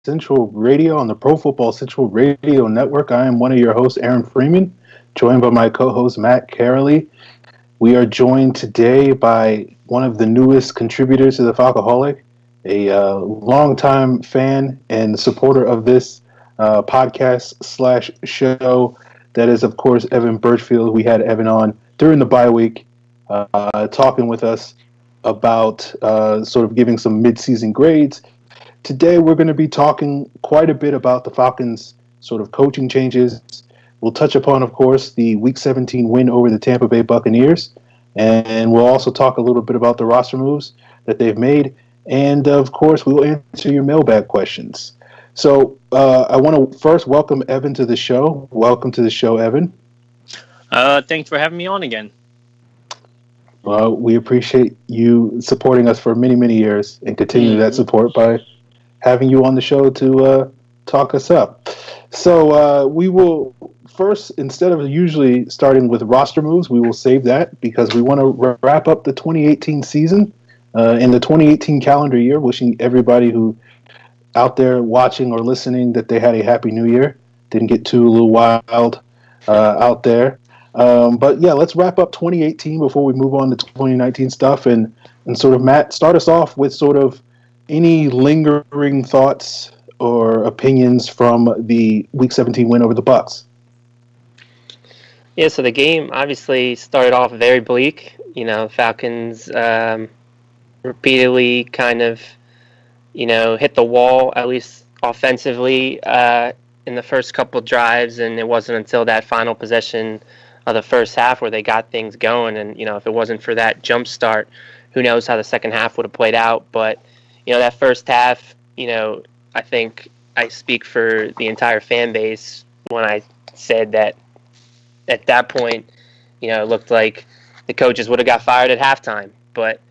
Central Radio on the Pro Football Central Radio Network. I am one of your hosts, Aaron Freeman, joined by my co-host, Matt Karoly. We are joined today by one of the newest contributors to the Falcoholic, a longtime fan and supporter of this podcast/show. That is, of course, Evan Birchfield. We had Evan on during the bye week, talking with us about sort of giving some mid-season grades. Today, we're going to be talking quite a bit about the Falcons' sort of coaching changes. We'll touch upon, of course, the Week 17 win over the Tampa Bay Buccaneers, and we'll also talk a little bit about the roster moves that they've made, and, of course, we'll answer your mailbag questions. So I want to first welcome Evan to the show. Welcome to the show, Evan. Thanks for having me on again. Well, we appreciate you supporting us for many, many years and continue that support by having you on the show to talk us up. So we will first, instead of usually starting with roster moves, we will save that because we want to wrap up the 2018 season in the 2018 calendar year, wishing everybody who out there watching or listening that they had a happy new year. Didn't get too a little wild out there. But yeah, let's wrap up 2018 before we move on to 2019 stuff. And sort of, Matt, start us off with sort of any lingering thoughts or opinions from the Week 17 win over the Bucs. Yeah, so the game obviously started off very bleak. You know, Falcons repeatedly kind of, hit the wall, at least offensively, in the first couple drives, and it wasn't until that final possession of the first half where they got things going. And, if it wasn't for that jump start, who knows how the second half would have played out. But, that first half, I think I speak for the entire fan base when I said that at that point, it looked like the coaches would have got fired at halftime. But,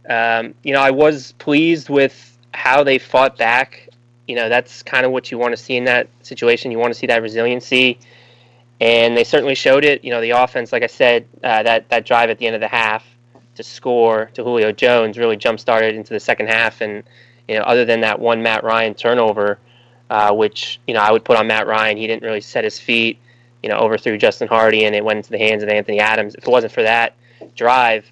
I was pleased with how they fought back. That's kind of what you want to see in that situation. You want to see that resiliency. And they certainly showed it. The offense, like I said, that drive at the end of the half to score to Julio Jones really jump-started into the second half. And, other than that one Matt Ryan turnover, which, I would put on Matt Ryan, he didn't really set his feet, overthrew Justin Hardy, and it went into the hands of Anthony Adams. If it wasn't for that drive,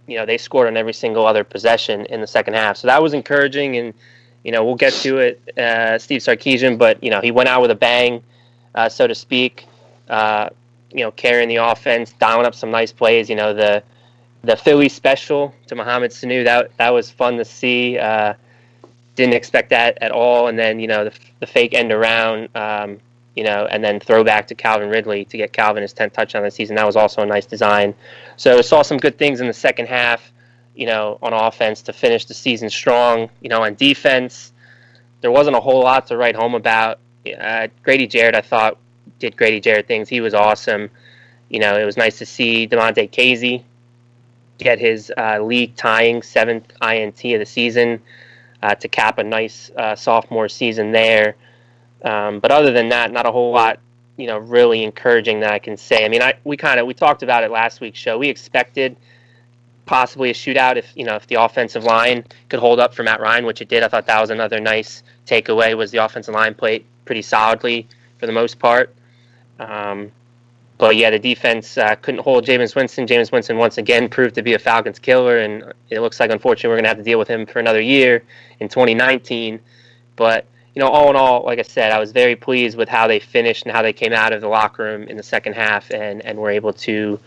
they scored on every single other possession in the second half. So that was encouraging, and, we'll get to it, Steve Sarkisian, but, he went out with a bang, so to speak, carrying the offense, dialing up some nice plays. The Philly special to Mohamed Sanu, that was fun to see. Didn't expect that at all. And then, the fake end around, and then throwback to Calvin Ridley to get Calvin his 10th touchdown of the season. That was also a nice design. So saw some good things in the second half, on offense to finish the season strong. On defense, there wasn't a whole lot to write home about. Grady Jarrett, I thought, did Grady Jarrett things. He was awesome. It was nice to see DeMonte Casey get his league-tying 7th INT of the season to cap a nice sophomore season there. But other than that, not a whole lot, really encouraging that I can say. I mean, we talked about it last week's show. We expected possibly a shootout if the offensive line could hold up for Matt Ryan, which it did. I thought that was another nice takeaway, was the offensive line played pretty solidly for the most part. But yeah, the defense couldn't hold Jameis Winston. Jameis Winston once again proved to be a Falcons killer, and it looks like, unfortunately, we're going to have to deal with him for another year in 2019. But, all in all, like I said, I was very pleased with how they finished and how they came out of the locker room in the second half and were able to,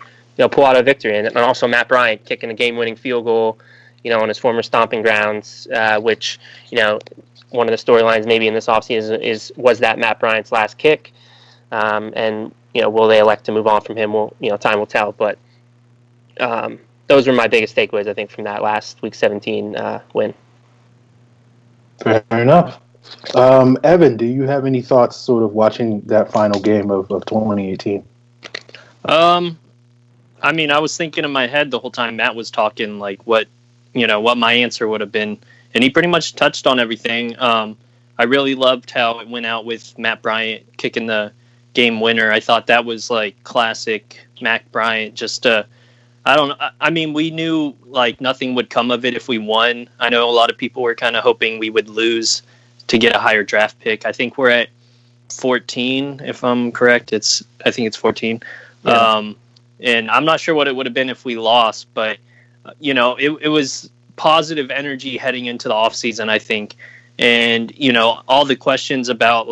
pull out a victory. And also Matt Bryant kicking a game-winning field goal, on his former stomping grounds, which, one of the storylines maybe in this offseason was that Matt Bryant's last kick. And, will they elect to move on from him? Well, time will tell. But those were my biggest takeaways, I think, from that last Week 17 win. Fair enough. Evan, do you have any thoughts sort of watching that final game of 2018? I mean, I was thinking in my head the whole time Matt was talking, like what my answer would have been. And he pretty much touched on everything. I really loved how it went out with Matt Bryant kicking the game winner. I thought that was like classic Matt Bryant. I mean, we knew like nothing would come of it if we won. I know a lot of people were kind of hoping we would lose to get a higher draft pick. I think we're at 14, if I'm correct. I think it's 14. Yeah. And I'm not sure what it would have been if we lost, but it was positive energy heading into the offseason, I think. And, all the questions about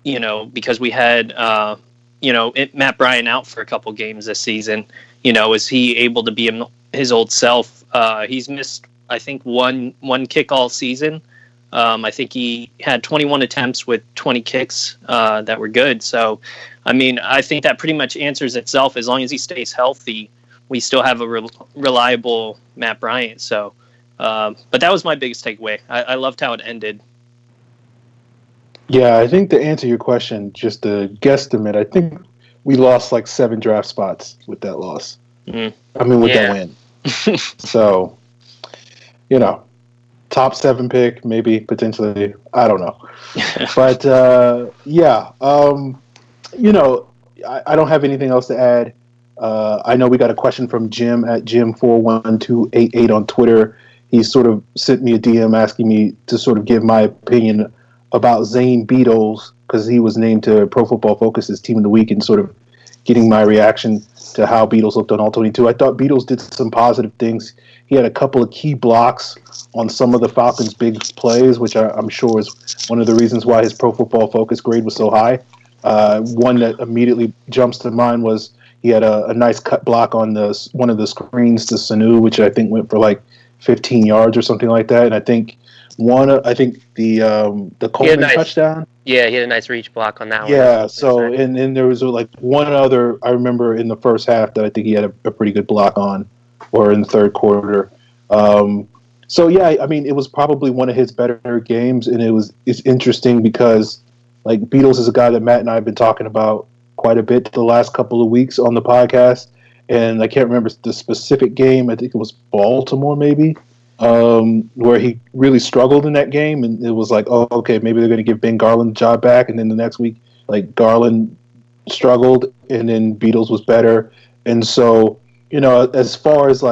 because we had, Matt Bryant out for a couple games this season, is he able to be his old self? He's missed, I think, one kick all season. I think he had 21 attempts with 20 kicks that were good. So, I think that pretty much answers itself. As long as he stays healthy, we still have a reliable Matt Bryant. So, but that was my biggest takeaway. I loved how it ended. Yeah, I think to answer your question, just a guesstimate, I think we lost 7 draft spots with that loss. That win. So, top 7 pick, maybe, potentially. I don't know. But, I don't have anything else to add. I know we got a question from Jim at Jim41288 on Twitter. He sort of sent me a DM asking me to sort of give my opinion about Zane Beadles, because he was named to Pro Football Focus's Team of the Week, and sort of getting my reaction to how Beadles looked on All-22. I thought Beadles did some positive things. He had a couple of key blocks on some of the Falcons' big plays, which I'm sure is one of the reasons why his Pro Football Focus grade was so high. One that immediately jumps to mind was he had a nice cut block on one of the screens to Sanu, which I think went for 15 yards or something like that. And I think the Coleman touchdown. Yeah, he had a nice reach block on that one. Yeah, so and there was one other I remember in the first half that I think he had a pretty good block on, or in the third quarter. So yeah, it was probably one of his better games, and it's interesting because Beadles is a guy that Matt and I have been talking about quite a bit the last couple of weeks on the podcast, and I can't remember the specific game. I think it was Baltimore, maybe. Where he really struggled in that game, and it was okay, maybe they're going to give Ben Garland the job back, and then the next week, Garland struggled, and then Beadles was better, and so as far as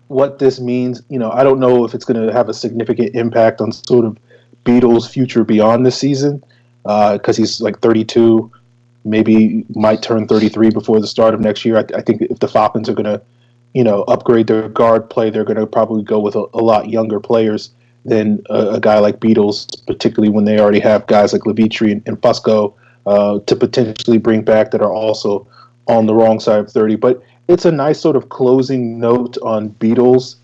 what this means, I don't know if it's going to have a significant impact on sort of Beadles' future beyond this season, because he's 32, maybe might turn 33 before the start of next year. I think if the Falcons are going to upgrade their guard play, they're going to probably go with a lot younger players than a guy like Beadles, particularly when they already have guys like Levitri and Fusco to potentially bring back that are also on the wrong side of 30. But it's a nice sort of closing note on Beadles.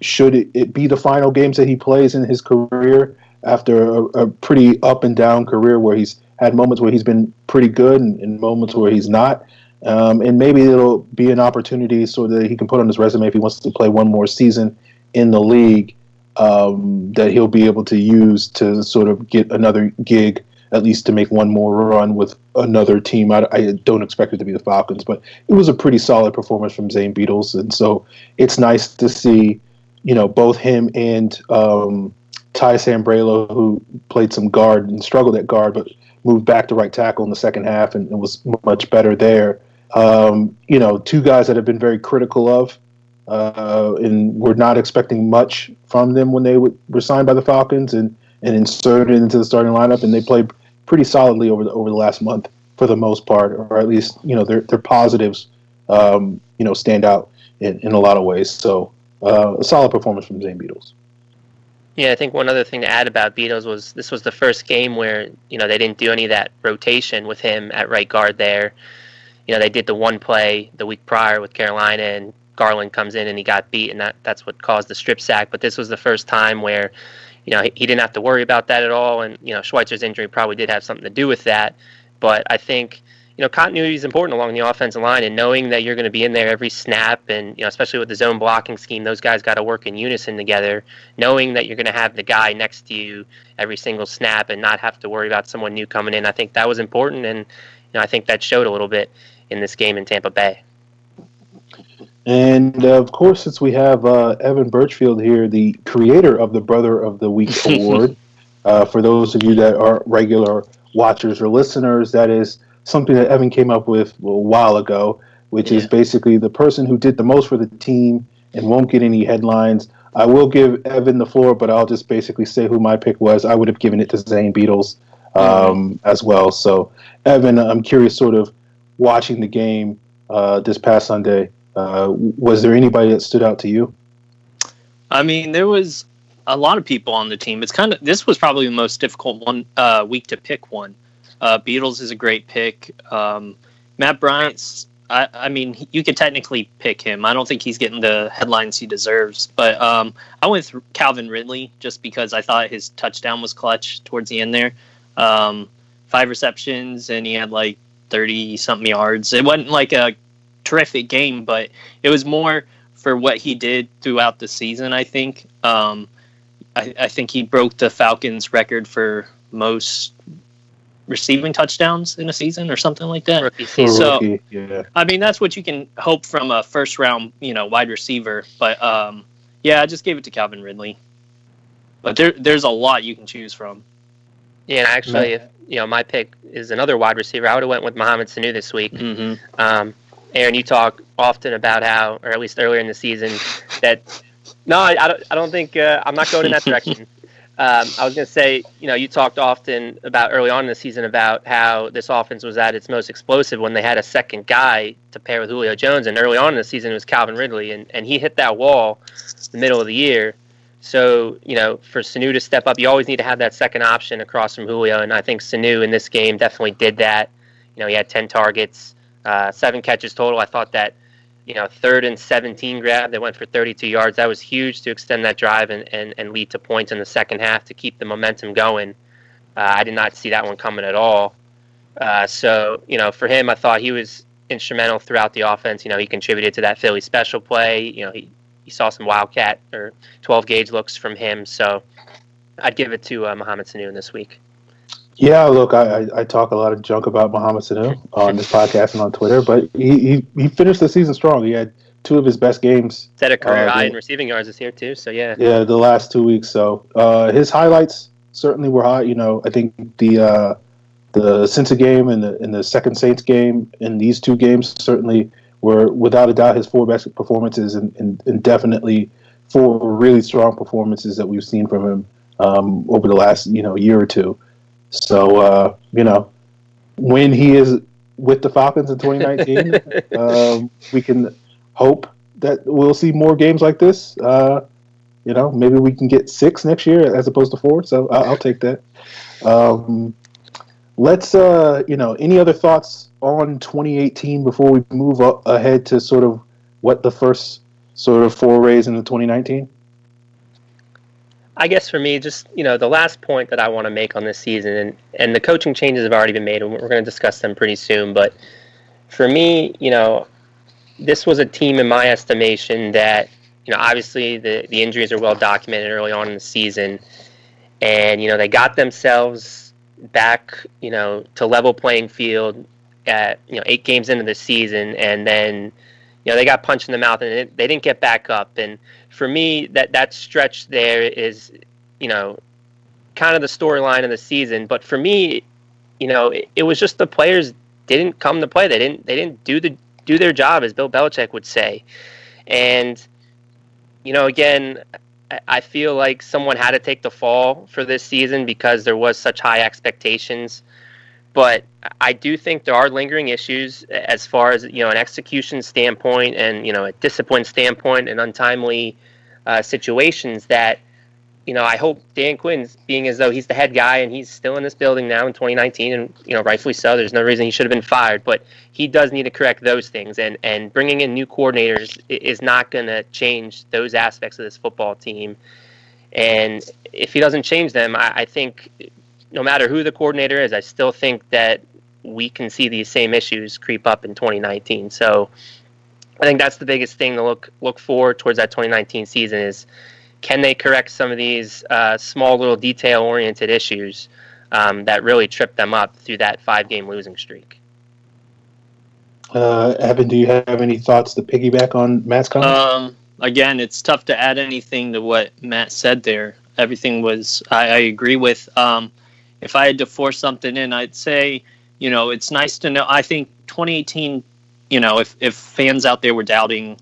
Should it be the final games that he plays in his career after a pretty up and down career where he's had moments where he's been pretty good and moments where he's not? And maybe it'll be an opportunity so that he can put on his resume if he wants to play one more season in the league, that he'll be able to use to sort of get another gig, at least to make one more run with another team. I don't expect it to be the Falcons, but it was a pretty solid performance from Zane Beadles. And so it's nice to see, both him and Ty Sambrailo, who played some guard and struggled at guard, but moved back to right tackle in the second half and was much better there. Two guys that have been very critical of, and we're not expecting much from them when they were signed by the Falcons and inserted into the starting lineup, and they played pretty solidly over the last month for the most part, or at least their positives stand out in a lot of ways. So a solid performance from Zane Beadles. Yeah, I think one other thing to add about Beadles was this was the first game where they didn't do any of that rotation with him at right guard there. They did the one play the week prior with Carolina, and Garland comes in and he got beat, and that's what caused the strip sack. But this was the first time where, he didn't have to worry about that at all. And, Schweitzer's injury probably did have something to do with that. But I think, continuity is important along the offensive line, and knowing that you're going to be in there every snap, and, especially with the zone blocking scheme, those guys got to work in unison together. Knowing that you're going to have the guy next to you every single snap and not have to worry about someone new coming in, I think that was important. And, I think that showed a little bit in this game in Tampa Bay. And, of course, since we have Evan Birchfield here, the creator of the Brother of the Week award, for those of you that are regular watchers or listeners, that is something that Evan came up with a while ago, which is basically the person who did the most for the team and won't get any headlines I will give Evan the floor, but I'll just basically say who my pick was. I would have given it to Zane Beatles as well. So, Evan, I'm curious, sort of watching the game this past Sunday, was there anybody that stood out to you? I mean, there was a lot of people on the team. This was probably the most difficult week to pick one. Beatles is a great pick. Matt Bryant's, I mean, you could technically pick him. I don't think he's getting the headlines he deserves. But I went with Calvin Ridley just because I thought his touchdown was clutch towards the end there. 5 receptions, and he had like 30-something yards. It wasn't like a terrific game, but it was more for what he did throughout the season, I think. I think he broke the Falcons record for most receiving touchdowns in a season or something like that. Rookie season. So, Yeah. I mean, that's what you can hope from a first-round, wide receiver. But, yeah, I just gave it to Calvin Ridley. But there's a lot you can choose from. Yeah, and actually, my pick is another wide receiver. I would have went with Mohamed Sanu this week. Mm-hmm. Aaron, you talk often about how, or at least earlier in the season, that no, I don't think I'm not going in that direction. I was going to say, you talked often about early on in the season about how this offense was at its most explosive when they had a second guy to pair with Julio Jones, and early on in the season it was Calvin Ridley, and he hit that wall the middle of the year. So, for Sanu to step up, you always need to have that second option across from Julio, and I think Sanu in this game definitely did that. He had 10 targets, 7 catches total. I thought that, 3rd and 17 grab that went for 32 yards, that was huge to extend that drive and lead to points in the second half to keep the momentum going. I did not see that one coming at all. So, for him, I thought he was instrumental throughout the offense. He contributed to that Philly special play. He saw some Wildcat or 12-gauge looks from him. So I'd give it to Mohamed Sanu this week. Yeah, look, I talk a lot of junk about Mohamed Sanu on this podcast and on Twitter, but he finished the season strong. He had 2 of his best games. Set a career high in receiving yards this year, too, so yeah. Yeah, the last 2 weeks. So his highlights certainly were high. I think the Cincy game and the second Saints game in these 2 games certainly were, without a doubt, his 4 best performances and definitely 4 really strong performances that we've seen from him over the last, year or 2. So, when he is with the Falcons in 2019, we can hope that we'll see more games like this. Maybe we can get 6 next year as opposed to 4. So I'll take that. Let's, any other thoughts on 2018 before we move ahead to sort of what the first sort of forays into 2019? I guess for me, just, the last point that I want to make on this season, and the coaching changes have already been made, and we're going to discuss them pretty soon, but for me, this was a team in my estimation that, obviously the injuries are well documented early on in the season, and, they got themselves back, to level playing field at, 8 games into the season, and then, they got punched in the mouth, and they didn't get back up, and for me, that stretch there is, kind of the storyline of the season. But for me, it was just the players didn't come to play. They didn't do their job, as Bill Belichick would say. And again, I feel like someone had to take the fall for this season because there was such high expectations. But I do think there are lingering issues as far as, an execution standpoint and, a discipline standpoint and untimely situations that, I hope Dan Quinn's, being as though he's the head guy and he's still in this building now in 2019 and, rightfully so, there's no reason he should have been fired, but he does need to correct those things. And bringing in new coordinators is not going to change those aspects of this football team. And if he doesn't change them, I think no matter who the coordinator is, I still think that we can see these same issues creep up in 2019. So I think that's the biggest thing to look forward towards that 2019 season is, can they correct some of these small little detail-oriented issues that really tripped them up through that 5-game losing streak? Evan, do you have any thoughts to piggyback on Matt's comments? Again, it's tough to add anything to what Matt said there. Everything was I agree with. If I had to force something in, I'd say, it's nice to know. I think 2018, if fans out there were doubting,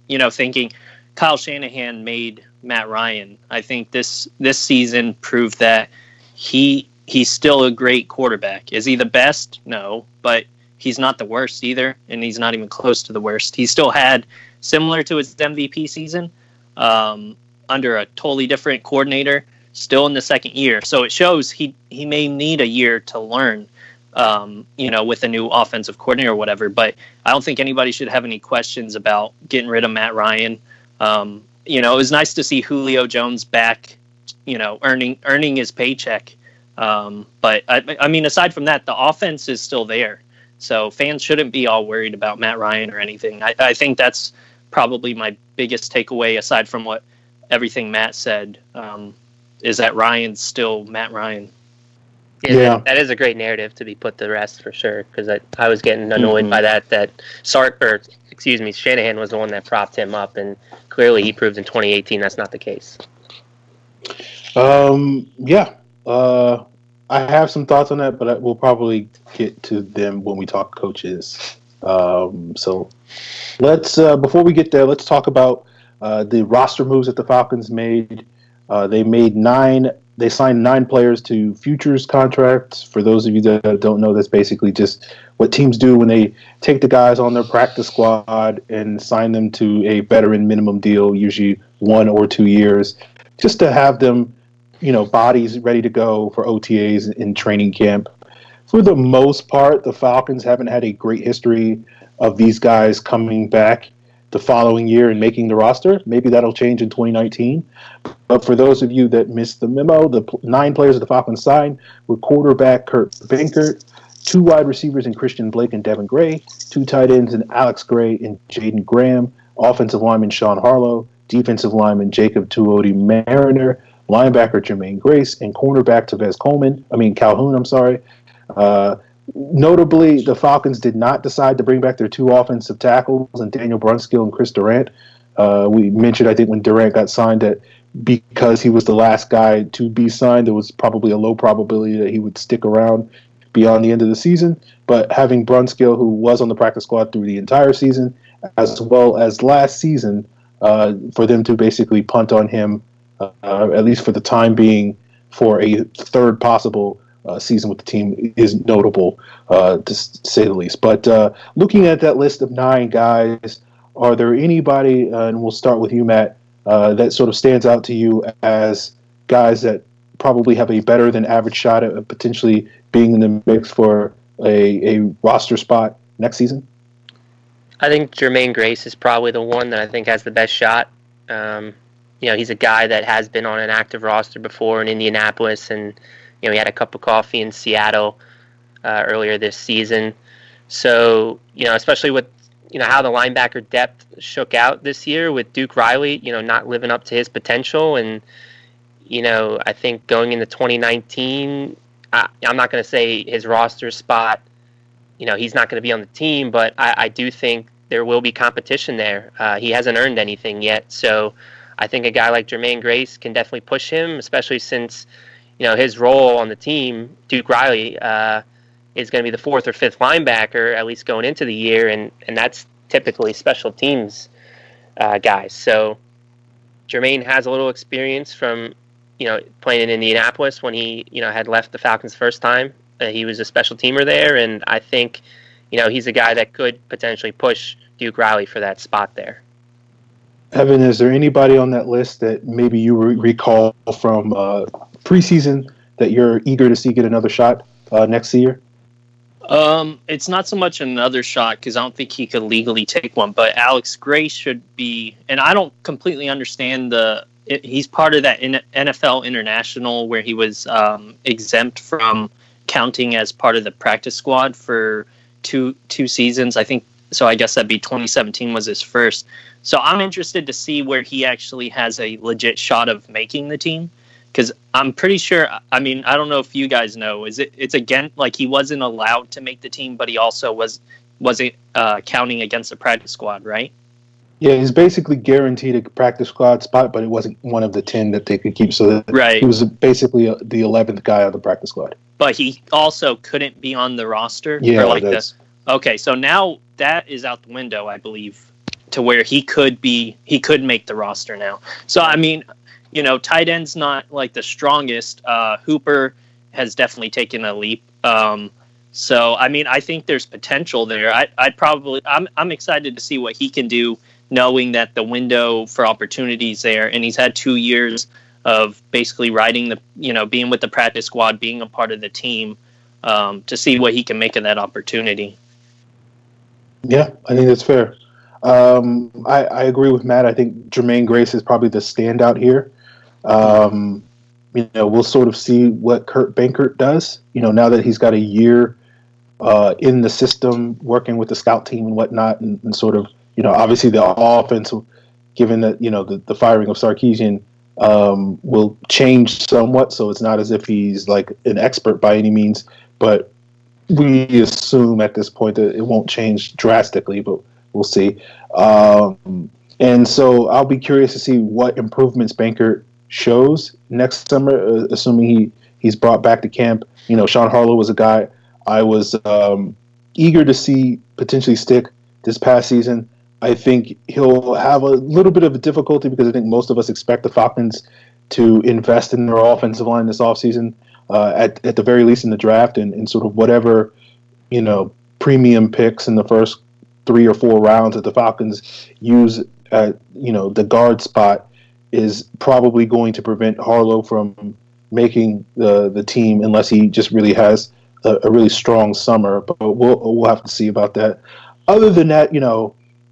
thinking, Kyle Shanahan made Matt Ryan. I think this season proved that he's still a great quarterback. Is he the best? No, but he's not the worst either, and he's not even close to the worst. He still had, similar to his MVP season, under a totally different coordinator, still in the second year. So it shows he may need a year to learn, with a new offensive coordinator or whatever. But I don't think anybody should have any questions about getting rid of Matt Ryan. It was nice to see Julio Jones back, earning his paycheck. But I mean, aside from that, the offense is still there. So fans shouldn't be all worried about Matt Ryan or anything. I think that's probably my biggest takeaway, aside from what everything Matt said, is that Ryan's still Matt Ryan. Yeah, that is a great narrative to be put to rest for sure. Because I was getting annoyed by that. Shanahan was the one that propped him up, and clearly he proved in 2018 that's not the case. I have some thoughts on that, but we'll probably get to them when we talk coaches. So let's before we get there, let's talk about the roster moves that the Falcons made. They signed 9 players to futures contracts. For those of you that don't know, that's basically just what teams do when they take the guys on their practice squad and sign them to a veteran minimum deal, usually 1 or 2 years, just to have them, bodies ready to go for OTAs in training camp. For the most part, the Falcons haven't had a great history of these guys coming back the following year and making the roster. Maybe that'll change in 2019. But for those of you that missed the memo, the 9 players that the Falcons signed were quarterback Kurt Benkert, 2 wide receivers in Christian Blake and Devin Gray, 2 tight ends in Alex Gray and Jaden Graham, offensive lineman Sean Harlow, defensive lineman Jacob Tuioti Mariner, linebacker Jermaine Grace, and cornerback Calhoun. Notably, the Falcons did not decide to bring back their 2 offensive tackles, and Daniel Brunskill and Chris Durant. We mentioned, I think, when Durant got signed, that because he was the last guy to be signed, there was probably a low probability that he would stick around beyond the end of the season. But having Brunskill, who was on the practice squad through the entire season, as well as last season, for them to basically punt on him, at least for the time being, for a third possible season with the team is notable, to say the least. But looking at that list of 9 guys, are there anybody, and we'll start with you, Matt, that sort of stands out to you as guys that probably have a better than average shot at potentially being in the mix for a roster spot next season? I think Jermaine Grace is probably the one that I think has the best shot. He's a guy that has been on an active roster before in Indianapolis, and he had a cup of coffee in Seattle earlier this season. So, especially with how the linebacker depth shook out this year with Duke Riley, not living up to his potential, and I think going into 2019, I'm not going to say his roster spot, he's not going to be on the team, but I do think there will be competition there. He hasn't earned anything yet, so I think a guy like Jermaine Grace can definitely push him, especially since his role on the team, Duke Riley, is going to be the 4th or 5th linebacker, at least going into the year, and that's typically special teams guys. So Jermaine has a little experience from playing in Indianapolis when he had left the Falcons first time. He was a special teamer there, and I think he's a guy that could potentially push Duke Riley for that spot there. Evan, is there anybody on that list that maybe you recall from preseason that you're eager to see get another shot next year? It's not so much another shot because I don't think he could legally take one, but Alex Gray should be, and I don't completely understand he's part of that NFL International where he was exempt from counting as part of the practice squad for two seasons, I think. So I guess that'd be 2017 was his first. So I'm interested to see where he actually has a legit shot of making the team. Because I'm pretty sure, I mean, I don't know if you guys know, it's again, like he wasn't allowed to make the team, but he also wasn't counting against the practice squad, right? Yeah, he's basically guaranteed a practice squad spot, but it wasn't one of the 10 that they could keep. So right. He was basically the 11th guy on the practice squad. But he also couldn't be on the roster? Yeah, okay, so now that is out the window, I believe. to where he could make the roster now. So I mean, tight end's not like the strongest. Hooper has definitely taken a leap. So I mean, I think there's potential there. I'm excited to see what he can do, knowing that the window for opportunities there, and he's had 2 years of basically riding being with the practice squad, being a part of the team, to see what he can make of that opportunity. Yeah, I think that's fair. I agree with Matt. I think Jermaine Grace is probably the standout here. We'll sort of see what Kurt Benkert does, now that he's got a year in the system, working with the scout team and whatnot, and sort of, obviously the offense, given that, the firing of Sarkisian will change somewhat, so it's not as if he's like an expert by any means, but we assume at this point that it won't change drastically, but we'll see. And so I'll be curious to see what improvements Benkert shows next summer, assuming he's brought back to camp. Sean Harlow was a guy I was eager to see potentially stick this past season. I think he'll have a little bit of a difficulty because I think most of us expect the Falcons to invest in their offensive line this offseason, at the very least in the draft, and sort of whatever, premium picks in the first 3 or 4 rounds that the Falcons use at, the guard spot is probably going to prevent Harlow from making the team unless he just really has a really strong summer. But we'll have to see about that. Other than that,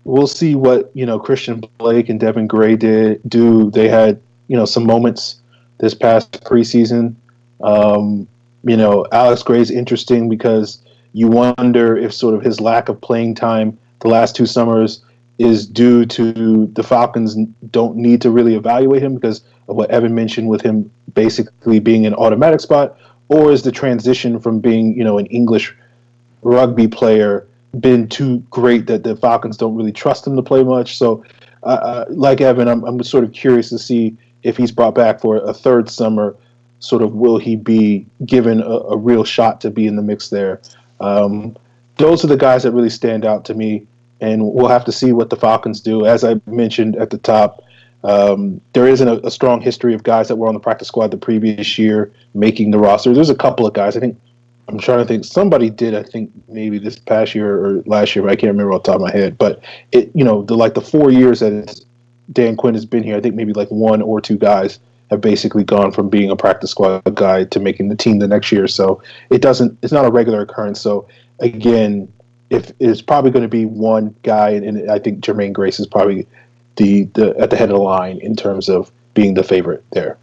we'll see what Christian Blake and Devin Gray do. They had some moments this past preseason. Alex Gray's interesting because you wonder if sort of his lack of playing time the last 2 summers is due to the Falcons don't need to really evaluate him because of what Evan mentioned with him basically being an automatic spot, or is the transition from being, an English rugby player been too great that the Falcons don't really trust him to play much? So, like Evan, I'm sort of curious to see if he's brought back for a 3rd summer, sort of will he be given a real shot to be in the mix there? Those are the guys that really stand out to me, and we'll have to see what the Falcons do. As I mentioned at the top, there isn't a strong history of guys that were on the practice squad the previous year making the roster. There's a couple of guys. I'm trying to think. Somebody did, I think, maybe this past year or last year, but I can't remember off the top of my head. But the 4 years that Dan Quinn has been here, I think maybe like 1 or 2 guys have basically gone from being a practice squad guy to making the team the next year. So it's not a regular occurrence. So again, if it's probably going to be one guy, and I think Jermaine Grace is probably the at the head of the line in terms of being the favorite there.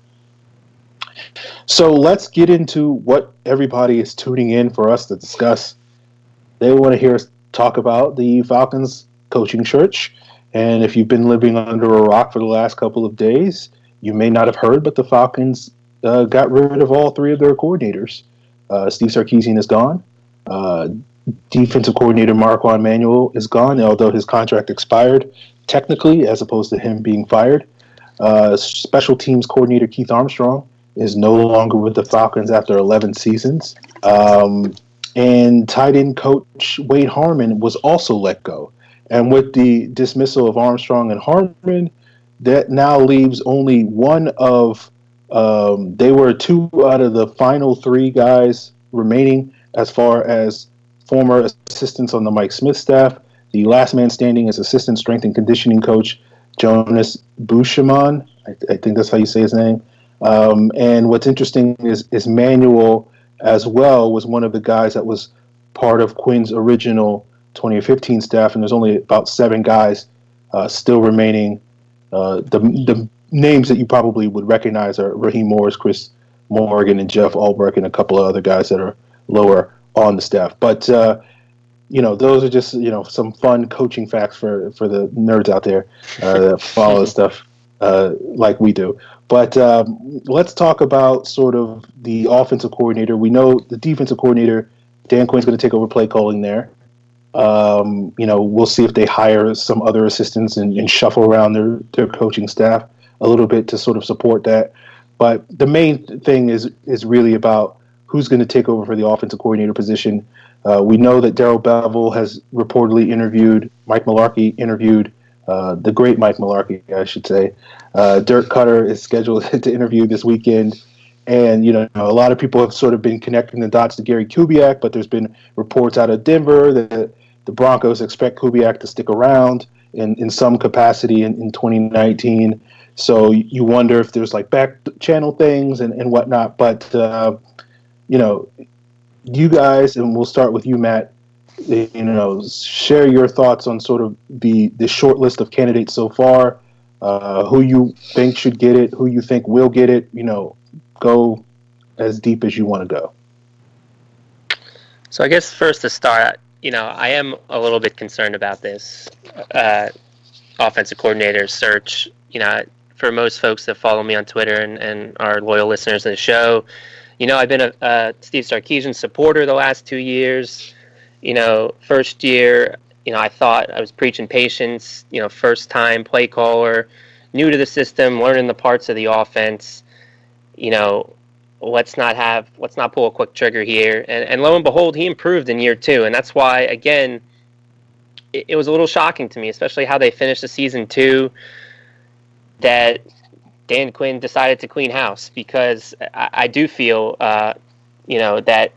So let's get into what everybody is tuning in for us to discuss. They want to hear us talk about the Falcons coaching search. And if you've been living under a rock for the last couple of days, you may not have heard, but the Falcons got rid of all 3 of their coordinators. Steve Sarkisian is gone. Defensive coordinator Marquand Manuel is gone, although his contract expired technically, as opposed to him being fired. Special teams coordinator Keith Armstrong is no longer with the Falcons after 11 seasons. And tight end coach Wade Harmon was also let go. And with the dismissal of Armstrong and Harmon, that now leaves only one of they were 2 out of the final 3 guys remaining as far as former assistants on the Mike Smith staff. The last man standing is assistant strength and conditioning coach Jonas Bushman. I think that's how you say his name. And what's interesting is Manuel as well was one of the guys that was part of Quinn's original 2015 staff, and there's only about 7 guys still remaining. The names that you probably would recognize are Raheem Morris, Chris Morgan, and Jeff Albrecht, and a couple of other guys that are lower on the staff. But those are just some fun coaching facts for the nerds out there that follow the stuff like we do. But let's talk about sort of the offensive coordinator. We know the defensive coordinator, Dan Quinn's going to take over play calling there. We'll see if they hire some other assistants and shuffle around their coaching staff a little bit to sort of support that. But the main thing is really about who's going to take over for the offensive coordinator position. We know that Darrell Bevell has reportedly interviewed, Mike Mularkey interviewed the great Mike Mularkey, I should say. Dirk Cutter is scheduled to interview this weekend. And, a lot of people have sort of been connecting the dots to Gary Kubiak, but there's been reports out of Denver that the Broncos expect Kubiak to stick around in some capacity in 2019. So you wonder if there's like back channel things and whatnot. But, you guys, and we'll start with you, Matt, share your thoughts on sort of the short list of candidates so far, who you think should get it, who you think will get it, go as deep as you want to go. So I guess first to start, I am a little bit concerned about this offensive coordinator search. For most folks that follow me on Twitter and are loyal listeners of the show, I've been a Steve Sarkisian supporter the last 2 years. First year, I thought I was preaching patience, first time play caller, new to the system, learning the parts of the offense. Let's not pull a quick trigger here. And lo and behold, he improved in year 2. And that's why, again, it was a little shocking to me, especially how they finished the season 2, that Dan Quinn decided to clean house, because I do feel, that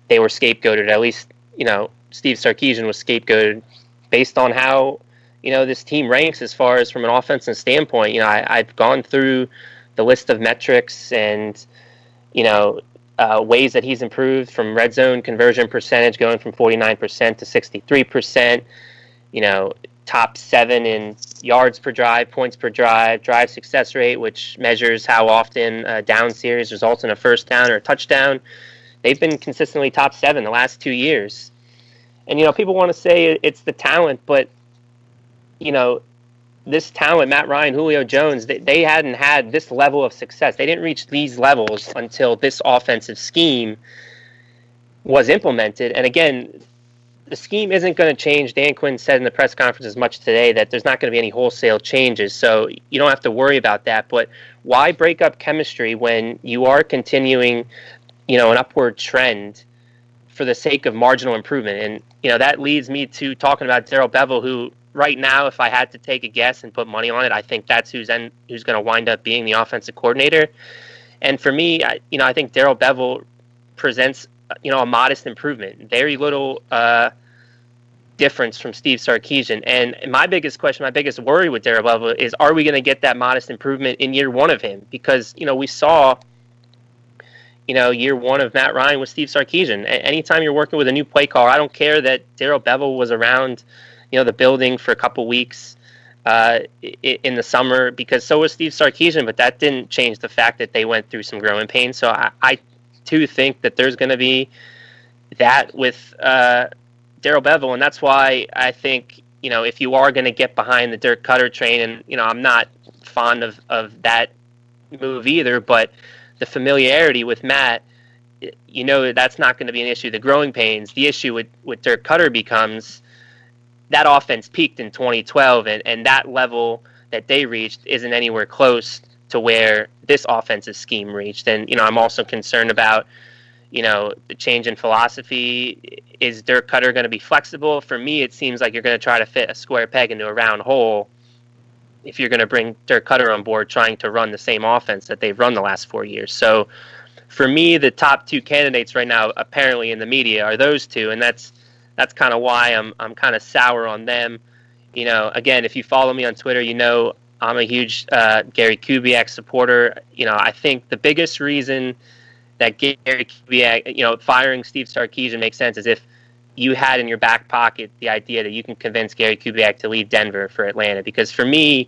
they were scapegoated. At least, Steve Sarkisian was scapegoated based on how, this team ranks as far as from an offensive standpoint. I've gone through the list of metrics and, ways that he's improved, from red zone conversion percentage going from 49% to 63%, top 7 in yards per drive, points per drive, drive success rate, which measures how often a down series results in a first down or a touchdown. They've been consistently top 7 the last 2 years. And, people want to say it's the talent, but, this talent, Matt Ryan, Julio Jones, they hadn't had this level of success. They didn't reach these levels until this offensive scheme was implemented. And again, the scheme isn't going to change. Dan Quinn said in the press conference as much today that there's not going to be any wholesale changes, so you don't have to worry about that. But why break up chemistry when you are continuing, an upward trend for the sake of marginal improvement? And, that leads me to talking about Darrell Bevell, who right now, if I had to take a guess and put money on it, I think that's who's going to wind up being the offensive coordinator. And for me, I think Darrell Bevell presents, a modest improvement, very little difference from Steve Sarkisian. And my biggest question, my biggest worry with Darrell Bevell is, are we going to get that modest improvement in year 1 of him? Because, we saw, year 1 of Matt Ryan with Steve Sarkisian. Anytime you're working with a new play caller, I don't care that Darrell Bevell was around, the building for a couple weeks in the summer, because so was Steve Sarkisian, but that didn't change the fact that they went through some growing pains. So I too think that there's going to be that with Darrell Bevell, and that's why I think, if you are going to get behind the Dirk Cutter train, and, I'm not fond of that move either, but the familiarity with Matt, that's not going to be an issue. The growing pains, the issue with Dirk Cutter becomes that offense peaked in 2012, and that level that they reached isn't anywhere close to where this offensive scheme reached. And, I'm also concerned about, the change in philosophy. Is Dirk Cutter going to be flexible? For me, it seems like you're going to try to fit a square peg into a round hole if you're going to bring Dirk Cutter on board trying to run the same offense that they've run the last 4 years. So for me, the top 2 candidates right now, apparently in the media, are those 2, and that's kind of why I'm kind of sour on them. Again, if you follow me on Twitter, I'm a huge Gary Kubiak supporter. I think the biggest reason that Gary Kubiak, firing Steve Sarkisian makes sense is if you had in your back pocket the idea that you can convince Gary Kubiak to leave Denver for Atlanta. Because for me,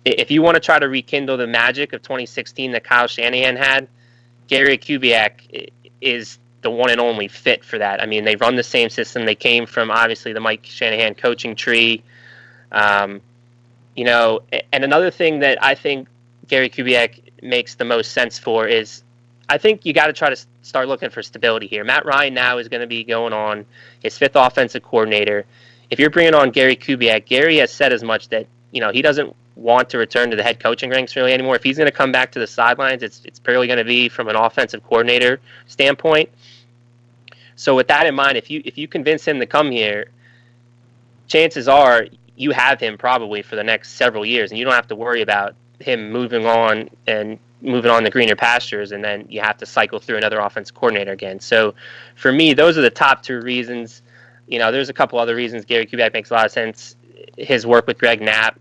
if you want to try to rekindle the magic of 2016 that Kyle Shanahan had, Gary Kubiak is the one and only fit for that. I mean, they run the same system. They came from, obviously, the Mike Shanahan coaching tree. And another thing that I think Gary Kubiak makes the most sense for is, I think you got to try to start looking for stability here. Matt Ryan now is going to be going on his 5th offensive coordinator. If you're bringing on Gary Kubiak, Gary has said as much that, he doesn't want to return to the head coaching ranks really anymore. If he's going to come back to the sidelines, it's purely going to be from an offensive coordinator standpoint. So with that in mind, if you convince him to come here, chances are you have him probably for the next several years, and you don't have to worry about him moving on to greener pastures, and then you have to cycle through another offensive coordinator again. So for me, those are the top two reasons. There's a couple other reasons. Gary Kubiak makes a lot of sense. His work with Greg Knapp,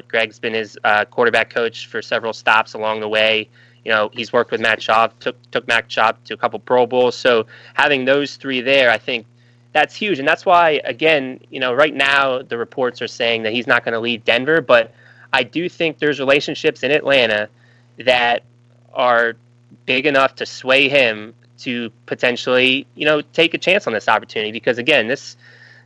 Greg's been his quarterback coach for several stops along the way. He's worked with Matt Schaub, took Matt Schaub to a couple Pro Bowls. So having those three there, I think that's huge. And that's why, again, right now the reports are saying that he's not going to leave Denver, but I do think there's relationships in Atlanta that are big enough to sway him to potentially, take a chance on this opportunity. Because again,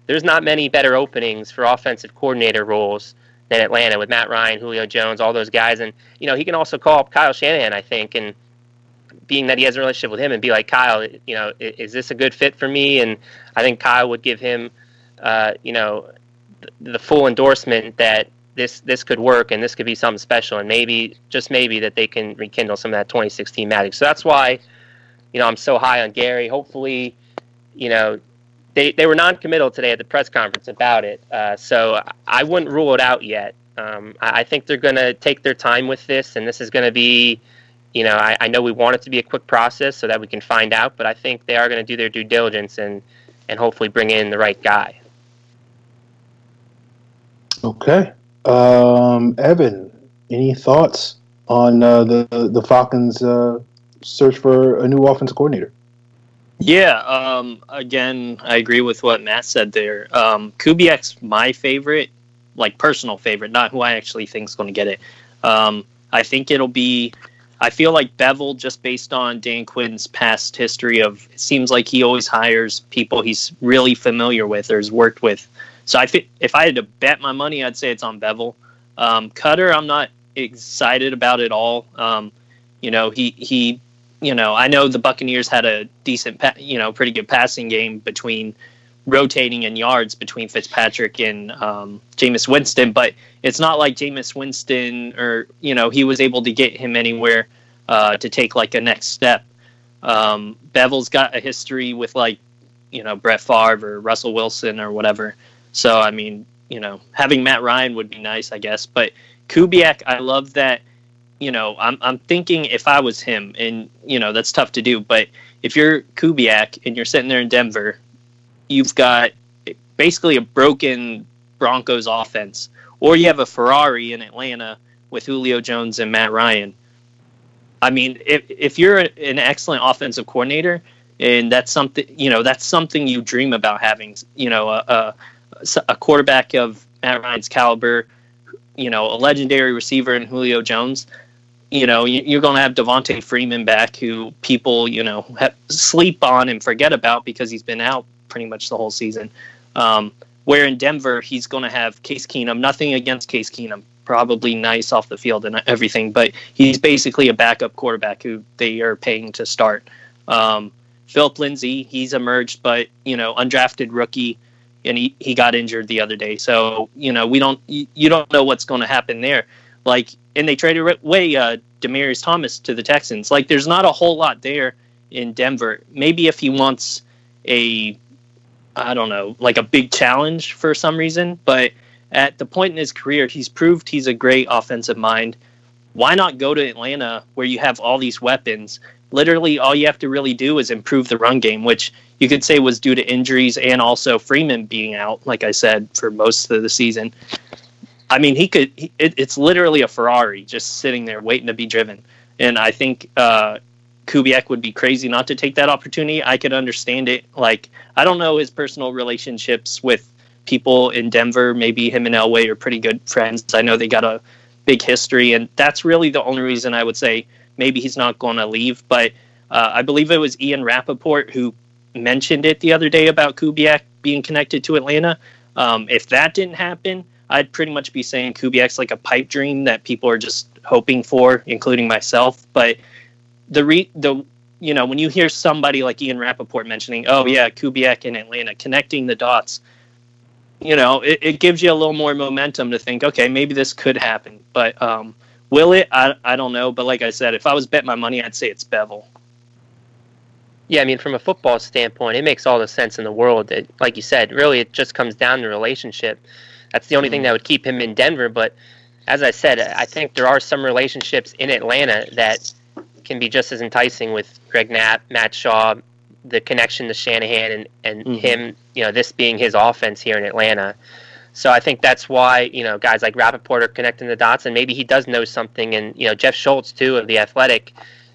there's not many better openings for offensive coordinator roles than Atlanta with Matt Ryan, Julio Jones, all those guys. And, he can also call up Kyle Shanahan, I think, and being that he has a relationship with him and be like, Kyle, is this a good fit for me? And I think Kyle would give him, the full endorsement that this could work and this could be something special, and maybe, just maybe, that they can rekindle some of that 2016 magic. So that's why, I'm so high on Gary. Hopefully, they were non-committal today at the press conference about it. So I wouldn't rule it out yet. I think they're going to take their time with this, and this is going to be, I know we want it to be a quick process so that we can find out, but I think they are going to do their due diligence and hopefully bring in the right guy. Okay. Evan, any thoughts on the Falcons' search for a new offensive coordinator? Yeah, again, I agree with what Matt said there. Kubiak's my favorite, personal favorite, not who I actually think is going to get it. I think I feel like Bevel, just based on Dan Quinn's past history it seems like he always hires people he's really familiar with or has worked with. So if I had to bet my money, I'd say it's on Bevel. Cutter, I'm not excited about at all. He I know the Buccaneers had a decent, pretty good passing game between rotating in yards between Fitzpatrick and Jameis Winston, but it's not like Jameis Winston he was able to get him anywhere to take a next step. Bevel's got a history with Brett Favre or Russell Wilson or whatever. So, I mean, having Matt Ryan would be nice, I guess. But Kubiak, I love that. I'm thinking if I was him, and, that's tough to do. But if you're Kubiak and you're sitting there in Denver, you've got basically a broken Broncos offense. Or you have a Ferrari in Atlanta with Julio Jones and Matt Ryan. I mean, if you're an excellent offensive coordinator, and that's something, you dream about having, a quarterback of Matt Ryan's caliber, a legendary receiver in Julio Jones, you're going to have Devontae Freeman back, who people, sleep on and forget about because he's been out pretty much the whole season. Where in Denver, he's going to have Case Keenum. Nothing against Case Keenum. Probably nice off the field and everything, but he's basically a backup quarterback who they are paying to start. Philip Lindsay, he's emerged, but, undrafted rookie, and he got injured the other day. So, you don't know what's going to happen there. And they traded away Demaryius Thomas to the Texans. There's not a whole lot there in Denver. Maybe if he wants a big challenge for some reason, but at the point in his career, he's proved he's a great offensive mind. Why not go to Atlanta where you have all these weapons? Literally, all you have to really do is improve the run game, which you could say was due to injuries and also Freeman being out, like I said, for most of the season. I mean, it's literally a Ferrari just sitting there waiting to be driven. And I think Kubiak would be crazy not to take that opportunity. I could understand it. I don't know his personal relationships with people in Denver. Maybe him and Elway are pretty good friends. I know they got a big history, and that's really the only reason I would say maybe he's not going to leave. But I believe it was Ian Rappaport who mentioned it the other day about Kubiak being connected to Atlanta. If that didn't happen, I'd pretty much be saying Kubiak's like a pipe dream that people are just hoping for, including myself. But when you hear somebody like Ian Rappaport mentioning, oh yeah, Kubiak in Atlanta, connecting the dots, it gives you a little more momentum to think, okay, maybe this could happen. But will it? I don't know. But like I said, if I was betting my money, I'd say it's Bevel. Yeah, I mean, from a football standpoint, it makes all the sense in the world. That, like you said, really it just comes down to relationship. That's the only thing that would keep him in Denver. But as I said, I think there are some relationships in Atlanta that can be just as enticing with Greg Knapp, Matt Shaw, the connection to Shanahan, and him, this being his offense here in Atlanta. So I think that's why, guys like Rappaport are connecting the dots, and maybe he does know something. And, Jeff Schultz, too, of The Athletic,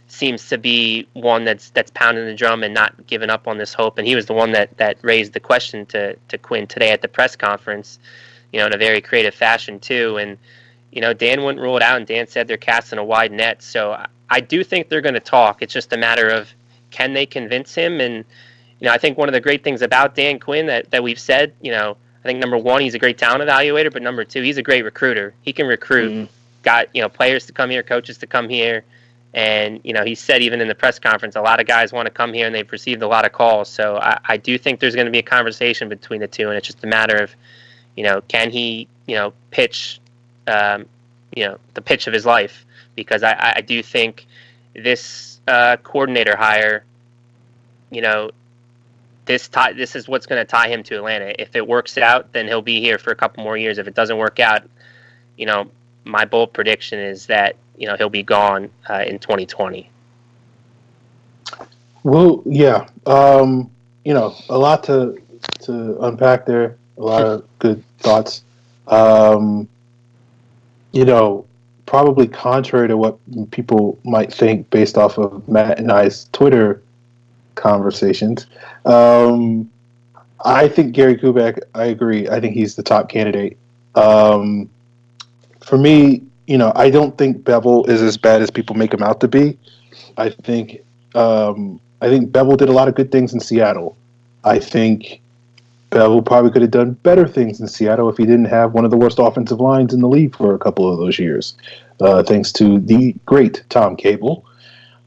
seems to be one that's pounding the drum and not giving up on this hope. And he was the one that raised the question to Quinn today at the press conference, in a very creative fashion, too. And, Dan wouldn't rule it out, and Dan said they're casting a wide net. So I do think they're going to talk. It's just a matter of, can they convince him? And, I think one of the great things about Dan Quinn that we've said, I think number one, he's a great talent evaluator, but number two, he's a great recruiter. He can recruit, got, players to come here, coaches to come here. And, he said even in the press conference, a lot of guys want to come here and they've received a lot of calls. So I do think there's going to be a conversation between the two. And it's just a matter of, can he, pitch, the pitch of his life? Because I do think this coordinator hire, this is what's going to tie him to Atlanta. If it works out, then he'll be here for a couple more years. If it doesn't work out, my bold prediction is that he'll be gone in 2020. Well, yeah, a lot to unpack there. A lot of good thoughts. Probably contrary to what people might think based off of Matt and I's Twitter conversations. I think Gary Kubiak, I agree. I think he's the top candidate. For me, I don't think Bevel is as bad as people make him out to be. I think Bevel did a lot of good things in Seattle. I think Bevel probably could have done better things in Seattle if he didn't have one of the worst offensive lines in the league for a couple of those years, thanks to the great Tom Cable.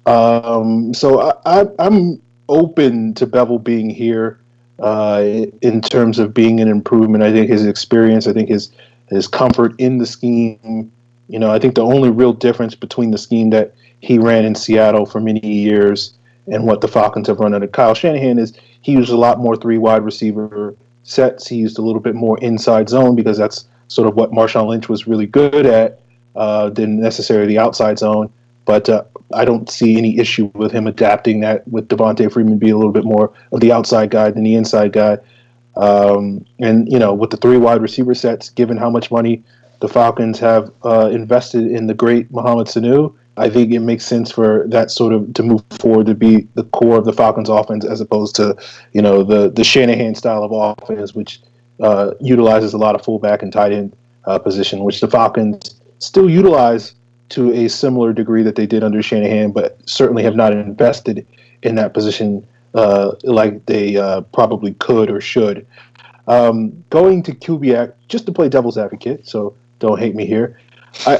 So I'm open to Bevel being here in terms of being an improvement. I think his experience, I think his comfort in the scheme. I think the only real difference between the scheme that he ran in Seattle for many years and what the Falcons have run under Kyle Shanahan is he used a lot more three wide receiver sets. He used a little bit more inside zone because that's sort of what Marshawn Lynch was really good at, than necessarily the outside zone. But I don't see any issue with him adapting that with Devontae Freeman be a little bit more of the outside guy than the inside guy. And, with the three wide receiver sets, given how much money the Falcons have invested in the great Mohamed Sanu, I think it makes sense for that sort of to move forward to be the core of the Falcons offense as opposed to, the Shanahan style of offense, which utilizes a lot of fullback and tight end position, which the Falcons still utilize to a similar degree that they did under Shanahan, but certainly have not invested in that position like they probably could or should. Going to Kubiak, just to play devil's advocate, so don't hate me here. I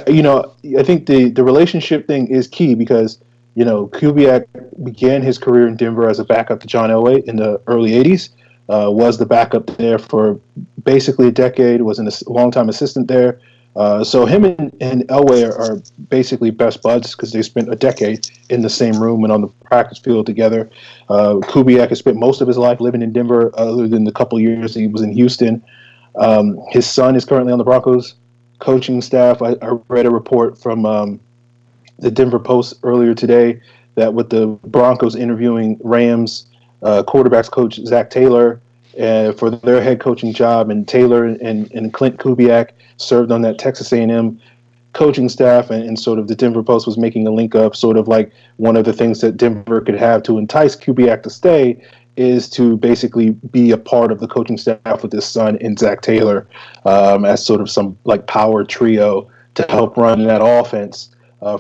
think the relationship thing is key because, Kubiak began his career in Denver as a backup to John Elway in the early 80s, was the backup there for basically a decade, was a long-time assistant there. So him and Elway are basically best buds because they spent a decade in the same room and on the practice field together. Kubiak has spent most of his life living in Denver, other than the couple of years he was in Houston. His son is currently on the Broncos coaching staff. I read a report from the Denver Post earlier today that with the Broncos interviewing Rams quarterbacks coach Zach Taylor for their head coaching job, and Taylor and Clint Kubiak served on that Texas A&M coaching staff, and sort of the Denver Post was making a link up, sort of like one of the things that Denver could have to entice Kubiak to stay is to basically be a part of the coaching staff with his son and Zach Taylor as sort of some like power trio to help run that offense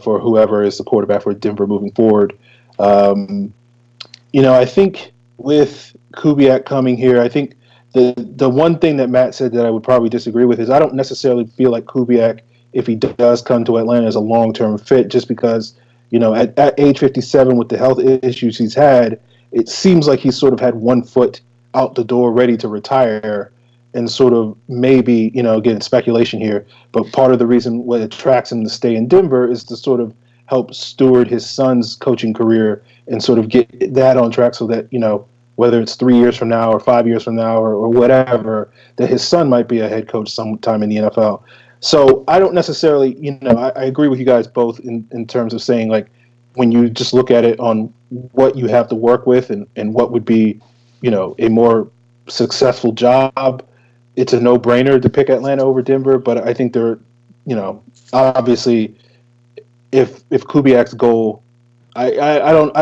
for whoever is the quarterback for Denver moving forward. I think with Kubiak coming here, I think the one thing that Matt said that I would probably disagree with is I don't necessarily feel like Kubiak, if he does come to Atlanta, is a long-term fit, just because, at age 57 with the health issues he's had, it seems like he's sort of had one foot out the door ready to retire, and sort of maybe, again, speculation here, but part of the reason what attracts him to stay in Denver is to sort of help steward his son's coaching career and sort of get that on track so that, whether it's 3 years from now or 5 years from now or whatever, that his son might be a head coach sometime in the NFL. So I don't necessarily, I agree with you guys both in terms of saying, like, when you just look at it on what you have to work with and what would be, a more successful job, it's a no-brainer to pick Atlanta over Denver. But I think they're, obviously, if Kubiak's goal, I don't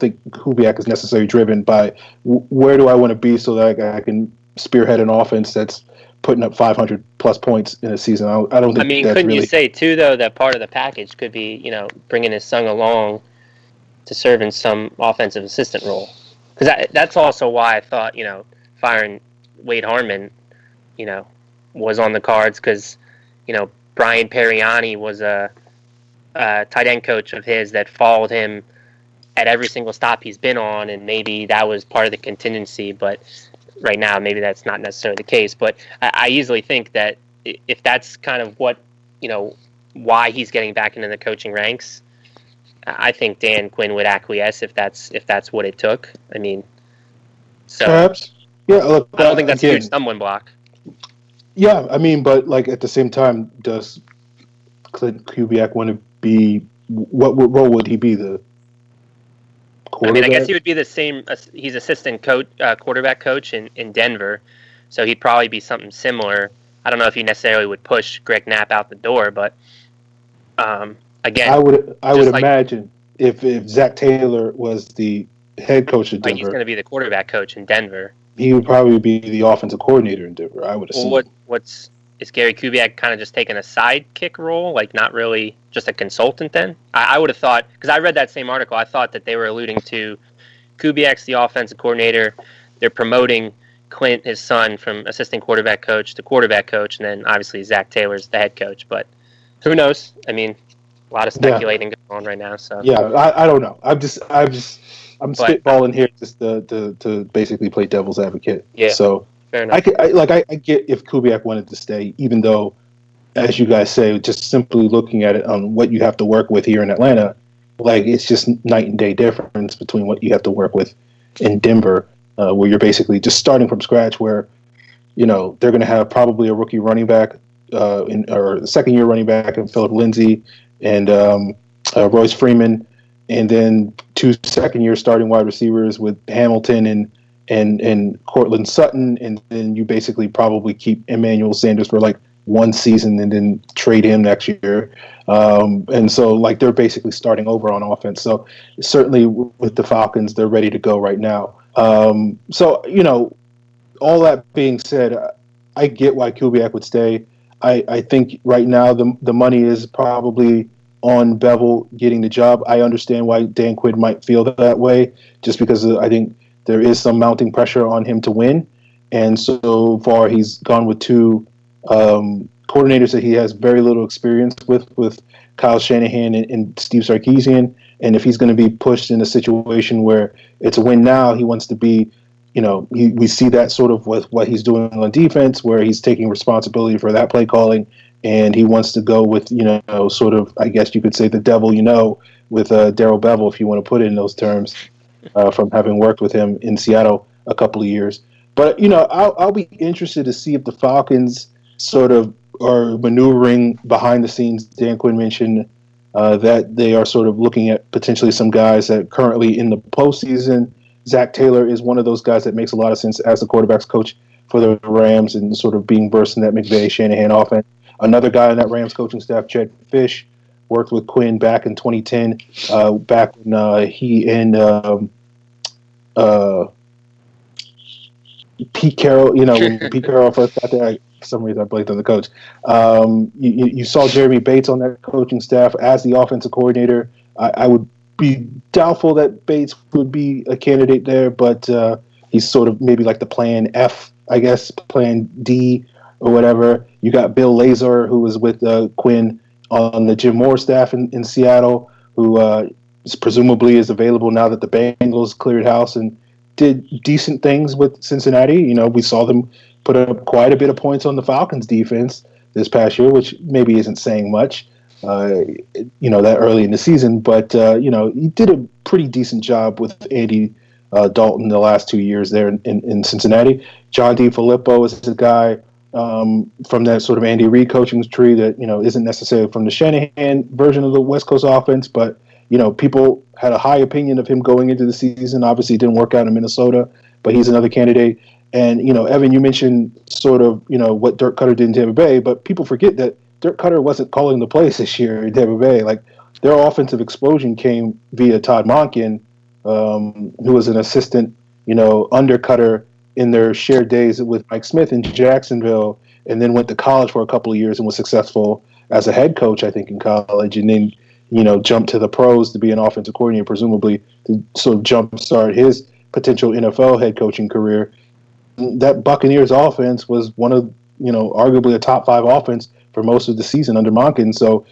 think Kubiak is necessarily driven by where do I want to be so that I can spearhead an offense that's putting up 500 plus points in a season. I don't think. I mean, that's couldn't really... you say too, though, that part of the package could be, bringing his son along to serve in some offensive assistant role? Because that's also why I thought, firing Wade Harmon, was on the cards, because, Brian Periani was a tight end coach of his that followed him at every single stop he's been on, and maybe that was part of the contingency. But right now, maybe that's not necessarily the case. But I easily think that if that's kind of what, why he's getting back into the coaching ranks, I think Dan Quinn would acquiesce if that's what it took. I mean, so perhaps, yeah. Look, I don't think that's a huge stumbling block. Yeah, I mean, but like at the same time, does Clint Kubiak want to be? What role would he be? The quarterback? I mean, I guess he would be the same. He's assistant coach, quarterback coach in Denver, so he'd probably be something similar. I don't know if he necessarily would push Greg Knapp out the door, but again, I would imagine if Zach Taylor was the head coach of Denver, he's going to be the quarterback coach in Denver. He would probably be the offensive coordinator in Denver, I would assume. Well, is Gary Kubiak kind of just taking a sidekick role, like not really just a consultant then? I would have thought, because I read that same article, I thought that they were alluding to Kubiak's the offensive coordinator. They're promoting Clint, his son, from assistant quarterback coach to quarterback coach, and then obviously Zach Taylor's the head coach. But who knows? I mean, a lot of speculating going on right now. So yeah, I don't know. I'm spitballing here just to basically play devil's advocate. Yeah. So fair enough. I get if Kubiak wanted to stay, even though, as you guys say, just simply looking at it on what you have to work with here in Atlanta, like it's just night and day difference between what you have to work with in Denver, where you're basically just starting from scratch. Where they're going to have probably a rookie running back, or second year running back, and Philip Lindsay and Royce Freeman. And then 2 second-year starting wide receivers with Hamilton and Cortland Sutton, and then you basically probably keep Emmanuel Sanders for like 1 season and then trade him next year. And so like they're basically starting over on offense. So certainly with the Falcons, they're ready to go right now. So all that being said, I get why Kubiak would stay. I think right now the money is probably on Bevel getting the job. I understand why Dan Quinn might feel that way, just because I think there is some mounting pressure on him to win. And so far, he's gone with 2 coordinators that he has very little experience with Kyle Shanahan and Steve Sarkisian. And if he's going to be pushed in a situation where it's a win now, he wants to be, we see that sort of with what he's doing on defense, where he's taking responsibility for that play calling. And he wants to go with, sort of, I guess you could say, the devil, with Darrell Bevel, if you want to put it in those terms, from having worked with him in Seattle a couple of years. But, I'll be interested to see if the Falcons sort of are maneuvering behind the scenes. Dan Quinn mentioned that they are sort of looking at potentially some guys that currently in the postseason. Zach Taylor is one of those guys that makes a lot of sense as the quarterback's coach for the Rams and sort of being versed in that McVay-Shanahan offense. Another guy in that Rams coaching staff, Jed Fish, worked with Quinn back in 2010, back when he and Pete Carroll, when Pete Carroll first got there, for some reason I blanked on the coach. You saw Jeremy Bates on that coaching staff as the offensive coordinator. I would be doubtful that Bates would be a candidate there, but he's sort of maybe like the plan F, I guess, plan D, or whatever. You got Bill Lazor, who was with Quinn on the Jim Moore staff in Seattle, who presumably is available now that the Bengals cleared house and did decent things with Cincinnati. We saw them put up quite a bit of points on the Falcons defense this past year, which maybe isn't saying much, that early in the season. But, he did a pretty decent job with Andy Dalton the last 2 years there in Cincinnati. John DeFilippo is a guy from that sort of Andy Reid coaching tree that, isn't necessarily from the Shanahan version of the West Coast offense, but, people had a high opinion of him going into the season. Obviously, it didn't work out in Minnesota, but he's another candidate. And, Evan, you mentioned sort of, what Dirk Cutter did in Tampa Bay, but people forget that Dirk Cutter wasn't calling the plays this year in Tampa Bay. Like, their offensive explosion came via Todd Monken, who was an assistant, undercutter in their shared days with Mike Smith in Jacksonville, and then went to college for a couple of years and was successful as a head coach, I think, in college, and then, jumped to the pros to be an offensive coordinator, presumably to sort of jumpstart his potential NFL head coaching career. That Buccaneers offense was one of, arguably a top 5 offense for most of the season under Monken. So,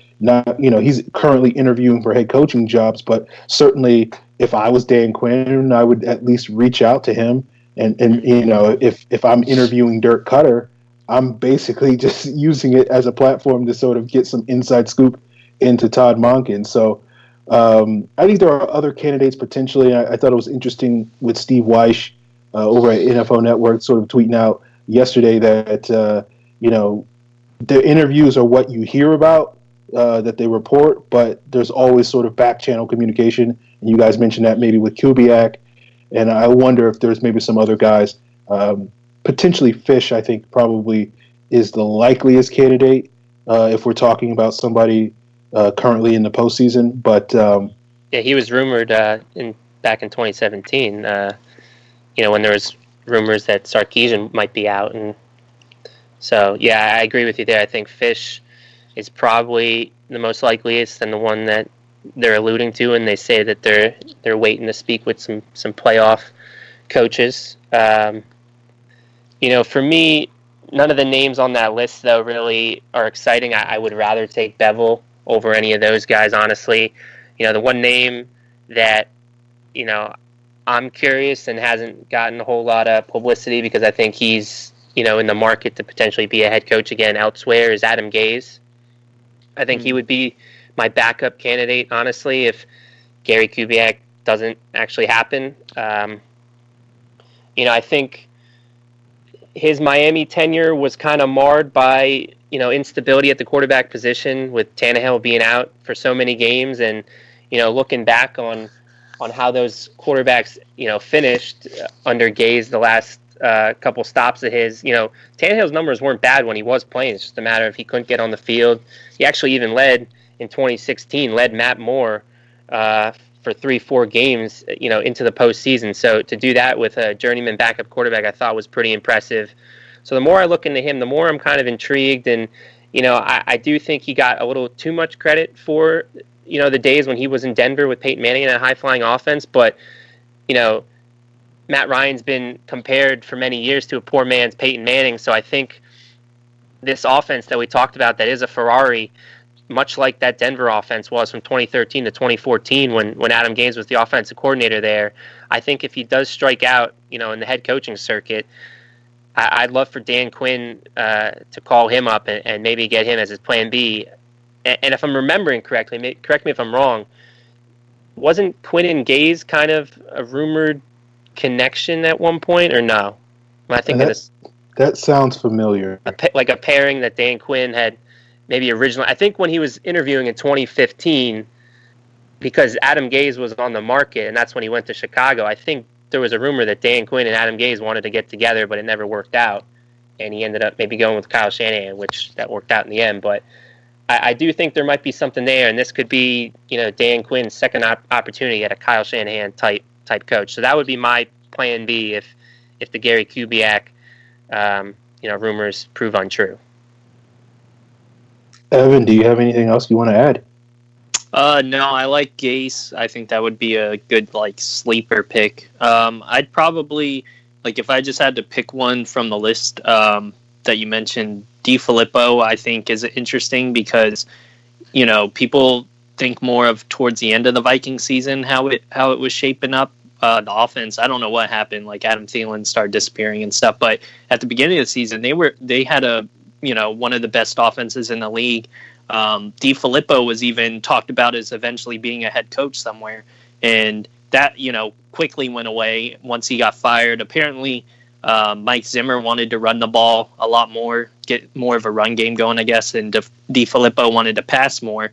he's currently interviewing for head coaching jobs, but certainly if I was Dan Quinn, I would at least reach out to him. And if I'm interviewing Dirk Cutter, I'm basically just using it as a platform to sort of get some inside scoop into Todd Monken. So I think there are other candidates potentially. I thought it was interesting with Steve Weish over at NFL Network sort of tweeting out yesterday that, the interviews are what you hear about, that they report, but there's always sort of back channel communication. And you guys mentioned that maybe with Kubiak. And I wonder if there's maybe some other guys. Potentially Fish, I think, probably is the likeliest candidate if we're talking about somebody currently in the postseason. But yeah, he was rumored back in 2017. When there was rumors that Sarkisian might be out, and so yeah, I agree with you there. I think Fish is probably the most likeliest and the one that they're alluding to, and they say that they're waiting to speak with some playoff coaches. For me, none of the names on that list though really are exciting. I would rather take Bevel over any of those guys, honestly. The one name that I'm curious and hasn't gotten a whole lot of publicity because I think he's in the market to potentially be a head coach again elsewhere is Adam Gase. I think he would be my backup candidate, honestly, if Gary Kubiak doesn't actually happen. I think his Miami tenure was kind of marred by, instability at the quarterback position with Tannehill being out for so many games. And, looking back on how those quarterbacks, finished under Gase the last couple stops of his, Tannehill's numbers weren't bad when he was playing. It's just a matter of he couldn't get on the field. He actually even led Matt Moore for 3-4 games, into the postseason. So to do that with a journeyman backup quarterback, I thought was pretty impressive. So the more I look into him, the more I'm kind of intrigued. And, I do think he got a little too much credit for, the days when he was in Denver with Peyton Manning in a high-flying offense. But, Matt Ryan's been compared for many years to a poor man's Peyton Manning. So I think this offense that we talked about that is a Ferrari, much like that Denver offense was from 2013 to 2014 when Adam Gase was the offensive coordinator there. I think if he does strike out, in the head coaching circuit, I'd love for Dan Quinn to call him up and maybe get him as his plan B. And if I'm remembering correctly, correct me if I'm wrong, wasn't Quinn and Gase kind of a rumored connection at one point, or no? I think that sounds familiar. Like a pairing that Dan Quinn had maybe originally. I think when he was interviewing in 2015, because Adam Gase was on the market, and that's when he went to Chicago. I think there was a rumor that Dan Quinn and Adam Gase wanted to get together, but it never worked out, and he ended up maybe going with Kyle Shanahan, which that worked out in the end. But I do think there might be something there, and this could be, Dan Quinn's second opportunity at a Kyle Shanahan type coach. So that would be my plan B if the Gary Kubiak, rumors prove untrue. Evan, do you have anything else you want to add? No, I like Gase. I think that would be a good sleeper pick. I'd probably if I just had to pick one from the list that you mentioned, DeFilippo, I think is interesting because people think more of towards the end of the Viking season how it was shaping up. The offense, I don't know what happened. Adam Thielen started disappearing and stuff, but at the beginning of the season, they had one of the best offenses in the league. DeFilippo was even talked about as eventually being a head coach somewhere, and that, quickly went away once he got fired. Apparently, Mike Zimmer wanted to run the ball a lot more, get more of a run game going, I guess, and DeFilippo wanted to pass more,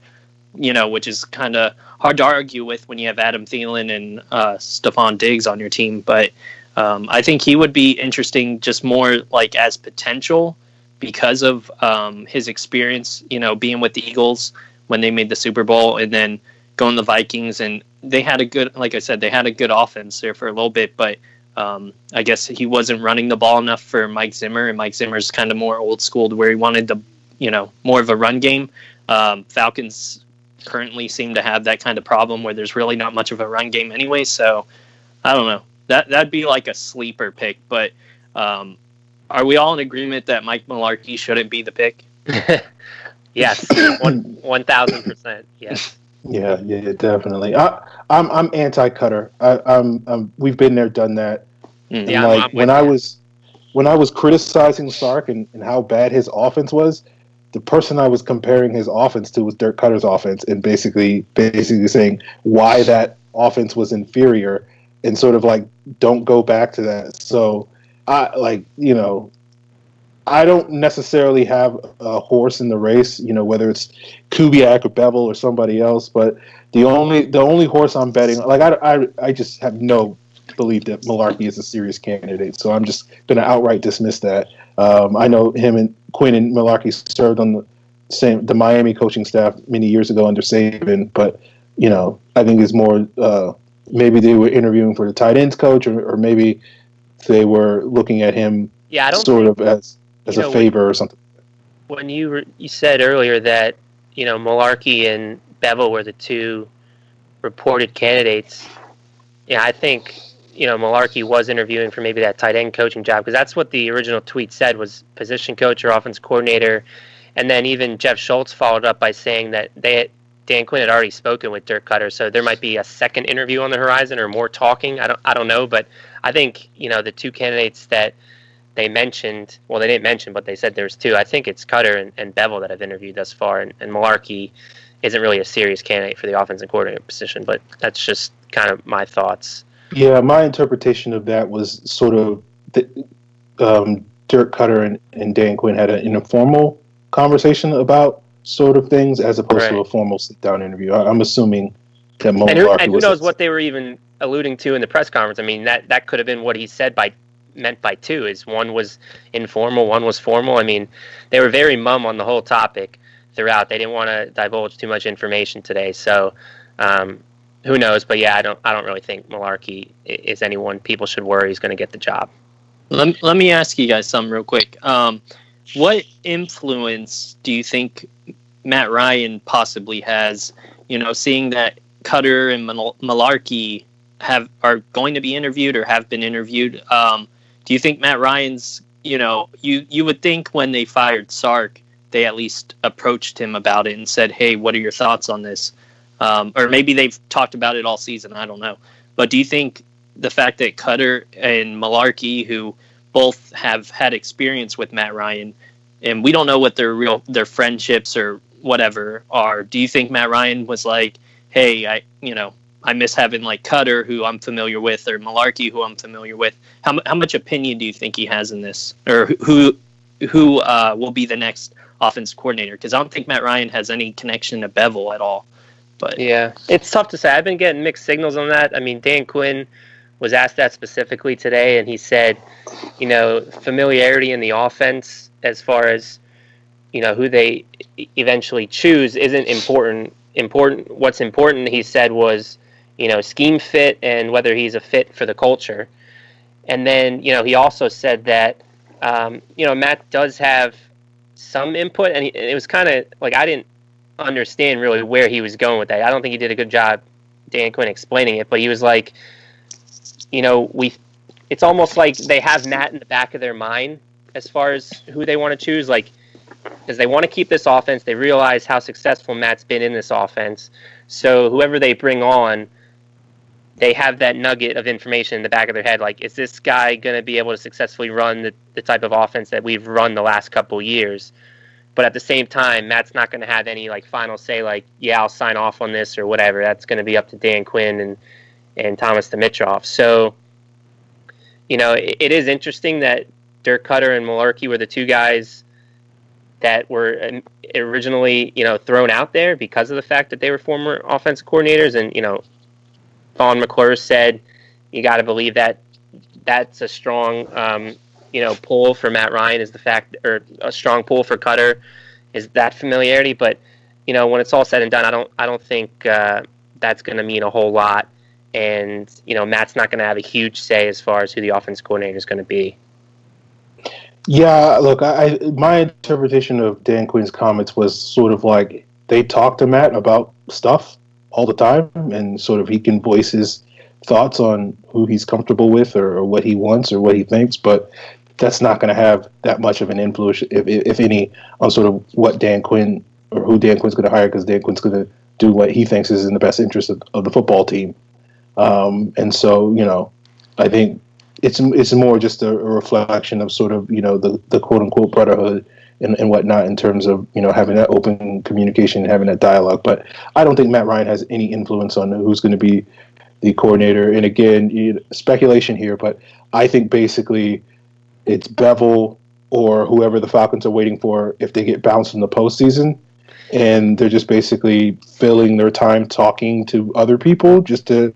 which is kind of hard to argue with when you have Adam Thielen and Stephon Diggs on your team. But I think he would be interesting just more like as potential because of his experience, being with the Eagles when they made the Super Bowl and then going to the Vikings. And they had a good, like I said, they had a good offense there for a little bit, but I guess he wasn't running the ball enough for Mike Zimmer, and Mike Zimmer's kind of more old school to where he wanted the, more of a run game. Falcons currently seem to have that kind of problem where there's really not much of a run game anyway. So I don't know. That'd be like a sleeper pick, but are we all in agreement that Mike Mularkey shouldn't be the pick? Yes, 1,000%. Yes. Yeah, definitely. I'm anti-Cutter. We've been there, done that. Mm. Yeah, like when I was criticizing Sark and how bad his offense was, the person I was comparing his offense to was Dirk Cutter's offense, and basically saying why that offense was inferior, and sort of like don't go back to that. So I don't necessarily have a horse in the race, whether it's Kubiak or Bevel or somebody else, but the only horse I'm betting, like I just have no belief that Mularkey is a serious candidate, so I'm just going to outright dismiss that. I know him and Quinn and Mularkey served on the Miami coaching staff many years ago under Saban, but I think it's more maybe they were interviewing for the tight ends coach, or maybe they were looking at him as a favor or something. When you said earlier that Mularkey and Bevel were the two reported candidates, I think Mularkey was interviewing for maybe that tight end coaching job, because that's what the original tweet said, was position coach or offense coordinator. And then even Jeff Schultz followed up by saying that Dan Quinn had already spoken with Dirk Cutter, so there might be a second interview on the horizon or more talking. I don't know, but I think the two candidates that they mentioned, well, they didn't mention, but they said there's two. I think it's Cutter and Bevel that I've interviewed thus far, and Mularkey isn't really a serious candidate for the offensive coordinator position, but that's just kind of my thoughts. Yeah, my interpretation of that was sort of Dirk Cutter and Dan Quinn had an informal conversation about sort of things as opposed to a formal sit-down interview. I'm assuming that Mularkey and who knows what they were even alluding to in the press conference. I mean, that could have been what he said meant by two, is one was informal, one was formal. I mean, they were very mum on the whole topic throughout. They didn't want to divulge too much information today, so who knows? But yeah, I don't really think Mularkey is anyone people should worry is going to get the job. Let me ask you guys something real quick. What influence do you think Matt Ryan possibly has, seeing that Cutter and Mularkey are going to be interviewed or have been interviewed? Do you think Matt Ryan's, you would think when they fired Sark, they at least approached him about it and said, hey, what are your thoughts on this? Or maybe they've talked about it all season. I don't know. But do you think the fact that Cutter and Mularkey, who both have had experience with Matt Ryan, and we don't know what their friendships or whatever are, do you think Matt Ryan was like, hey, I miss having like Cutter, who I'm familiar with, or Mularkey, who I'm familiar with? How much opinion do you think he has in this, or who will be the next offense coordinator? Because I don't think Matt Ryan has any connection to Bevel at all. But yeah, it's tough to say. I've been getting mixed signals on that. I mean, Dan Quinn was asked that specifically today, and he said, familiarity in the offense as far as who they eventually choose isn't important. What's important, he said, was scheme fit and whether he's a fit for the culture. And then he also said that Matt does have some input, and it was kind of like I didn't understand really where he was going with that. I don't think he did a good job, Dan Quinn, explaining it, but he was like, it's almost like they have Matt in the back of their mind as far as who they want to choose, like, because they want to keep this offense. They realize how successful Matt's been in this offense. So whoever they bring on, they have that nugget of information in the back of their head. Like, is this guy going to be able to successfully run the type of offense that we've run the last couple of years? But at the same time, Matt's not going to have any final say, like, yeah, I'll sign off on this or whatever. That's going to be up to Dan Quinn and Thomas Dimitroff. So, it is interesting that Dirk Cutter and Mularkey were the two guys that were originally, thrown out there because of the fact that they were former offensive coordinators. And, Vaughn McClure said, you got to believe that that's a strong, pull for Matt Ryan is the fact, or a strong pull for Cutter is that familiarity. But, when it's all said and done, I don't think that's going to mean a whole lot. And, Matt's not going to have a huge say as far as who the offensive coordinator is going to be. Yeah, look, my interpretation of Dan Quinn's comments was sort of like they talk to Matt about stuff all the time, and sort of he can voice his thoughts on who he's comfortable with or what he wants or what he thinks, but that's not going to have that much of an influence, if any, on sort of what Dan Quinn or who Dan Quinn's going to hire, because Dan Quinn's going to do what he thinks is in the best interest of the football team. And so, I think it's more just a reflection of sort of, the quote unquote brotherhood and whatnot in terms of, having that open communication and having that dialogue. But I don't think Matt Ryan has any influence on who's going to be the coordinator. And again, speculation here, but I think basically it's Bevel or whoever the Falcons are waiting for if they get bounced in the postseason. And they're just basically filling their time talking to other people just to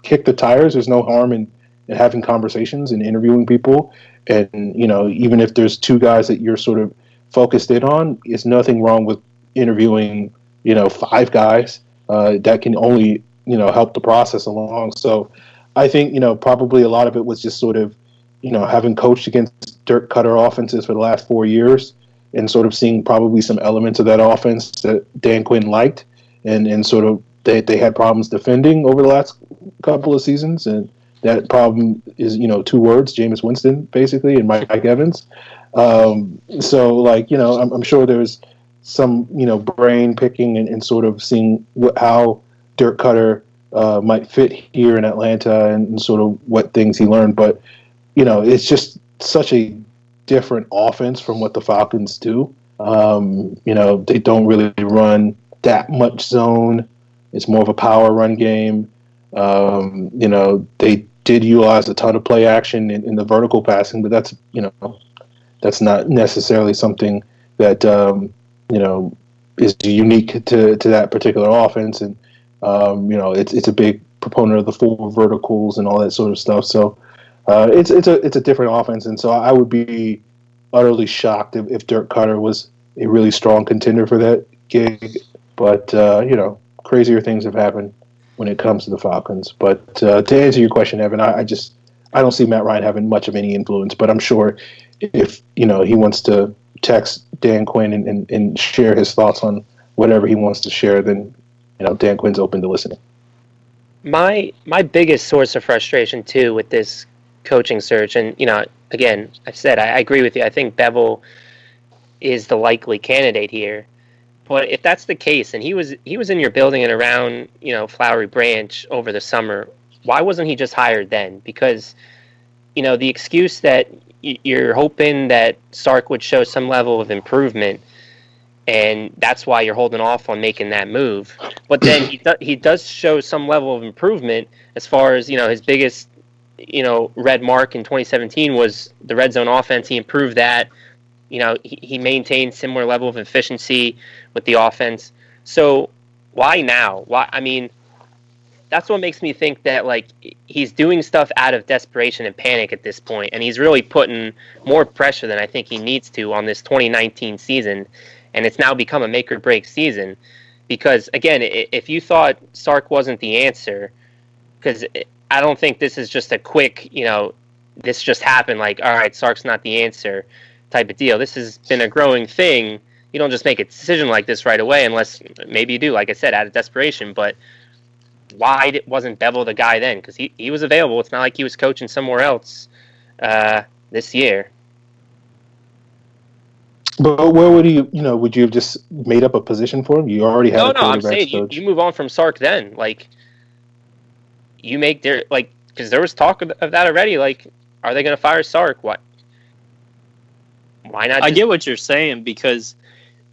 kick the tires. There's no harm in having conversations and interviewing people. And, even if there's two guys that you're sort of focused in on, it's nothing wrong with interviewing, 5 guys that can only, help the process along. So I think, probably a lot of it was just sort of, having coached against Dirk Cutter offenses for the last 4 years and sort of seeing probably some elements of that offense that Dan Quinn liked and sort of they had problems defending over the last couple of seasons. And that problem is, 2 words, Jameis Winston, basically, and Mike Evans. So, like, I'm sure there's some, brain picking and sort of seeing how Dirk Cutter might fit here in Atlanta and sort of what things he learned. But, it's just such a different offense from what the Falcons do. They don't really run that much zone. It's more of a power run game. They did utilize a ton of play action in the vertical passing, but that's not necessarily something that is unique to that particular offense. And it's a big proponent of the 4 verticals and all that sort of stuff. So it's a different offense, and so I would be utterly shocked if Dirk Cutter was a really strong contender for that gig. But crazier things have happened when it comes to the Falcons. But to answer your question, Evan, I don't see Matt Ryan having much of any influence. But I'm sure if he wants to text Dan Quinn and share his thoughts on whatever he wants to share, then Dan Quinn's open to listening. My biggest source of frustration too with this coaching search, and again, I've said I agree with you. I think Bevel is the likely candidate here. But if that's the case, and he was in your building and around, Flowery Branch over the summer, why wasn't he just hired then? Because, the excuse that you're hoping that Sark would show some level of improvement, and that's why you're holding off on making that move. But then he does show some level of improvement as far as, his biggest, red mark in 2017 was the red zone offense. He improved that. He maintained similar level of efficiency with the offense. So why now? Why? I mean, that's what makes me think that he's doing stuff out of desperation and panic at this point, and he's really putting more pressure than I think he needs to on this 2019 season, and it's now become a make or break season. Because again, if you thought Sark wasn't the answer, because I don't think this is just a quick, this just happened. All right, Sark's not the answer type of deal. This has been a growing thing. You don't just make a decision like this right away, unless maybe you do, like I said, out of desperation. But why wasn't Bevel the guy then? Because he was available. It's not like he was coaching somewhere else this year. But where would he, would you have just made up a position for him? You already had No, I'm saying you move on from Sark then. You make their, because there was talk of that already. Are they going to fire Sark? What? Why not? I get what you're saying, because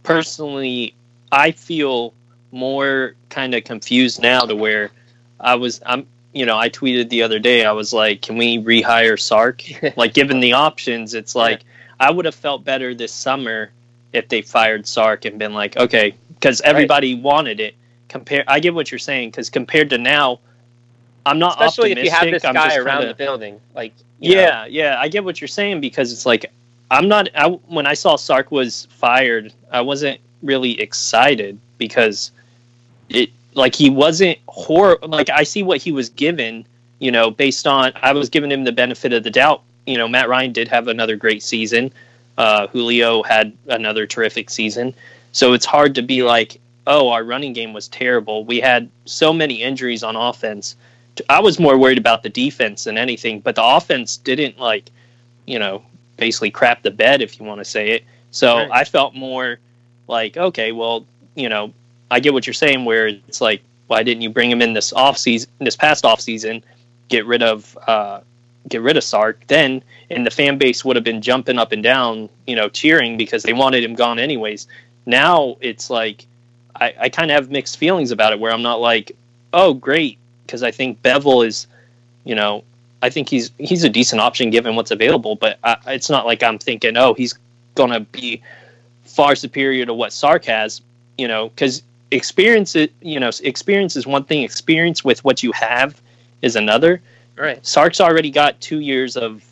personally, I feel more kind of confused now to where I'm I tweeted the other day, I was like, can we rehire Sark? Like, given the options, it's like, I would have felt better this summer if they fired Sark and been like, okay, because everybody wanted it. I get what you're saying, because compared to now, I'm not especially optimistic. If you have this guy around the building. Like, yeah, I get what you're saying, because it's like, when I saw Sark was fired, I wasn't really excited, because he wasn't horrible. Like, I see what he was given, based on, I was giving him the benefit of the doubt. Matt Ryan did have another great season. Julio had another terrific season. So it's hard to be like, oh, our running game was terrible. We had so many injuries on offense. I was more worried about the defense than anything, but the offense didn't basically crap the bed, if you want to say it. So I felt more like, okay, well, I get what you're saying, where it's like, why didn't you bring him in this past offseason, get rid of Sark then, and the fan base would have been jumping up and down, cheering, because they wanted him gone anyways. Now it's like, I kind of have mixed feelings about it, where I'm not like, oh, great, because I think Bevel is, I think he's a decent option given what's available, but it's not like I'm thinking, oh, he's going to be far superior to what Sark has, because experience is one thing. Experience with what you have is another. Right. Sark's already got 2 years of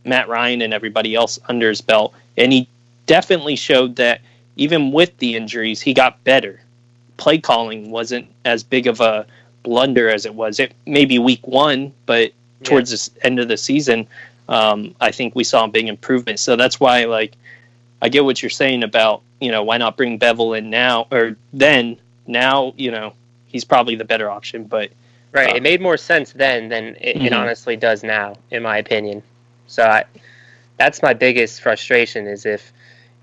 Matt Ryan and everybody else under his belt, and he definitely showed that even with the injuries, he got better. Play calling wasn't as big of a blunder as it was. It maybe week one, but towards the end of the season, I think we saw a big improvement. So that's why, I get what you're saying about, why not bring Bevel in now or then. Now, he's probably the better option, but right. It made more sense then than it honestly does now, in my opinion. So that's my biggest frustration, is if,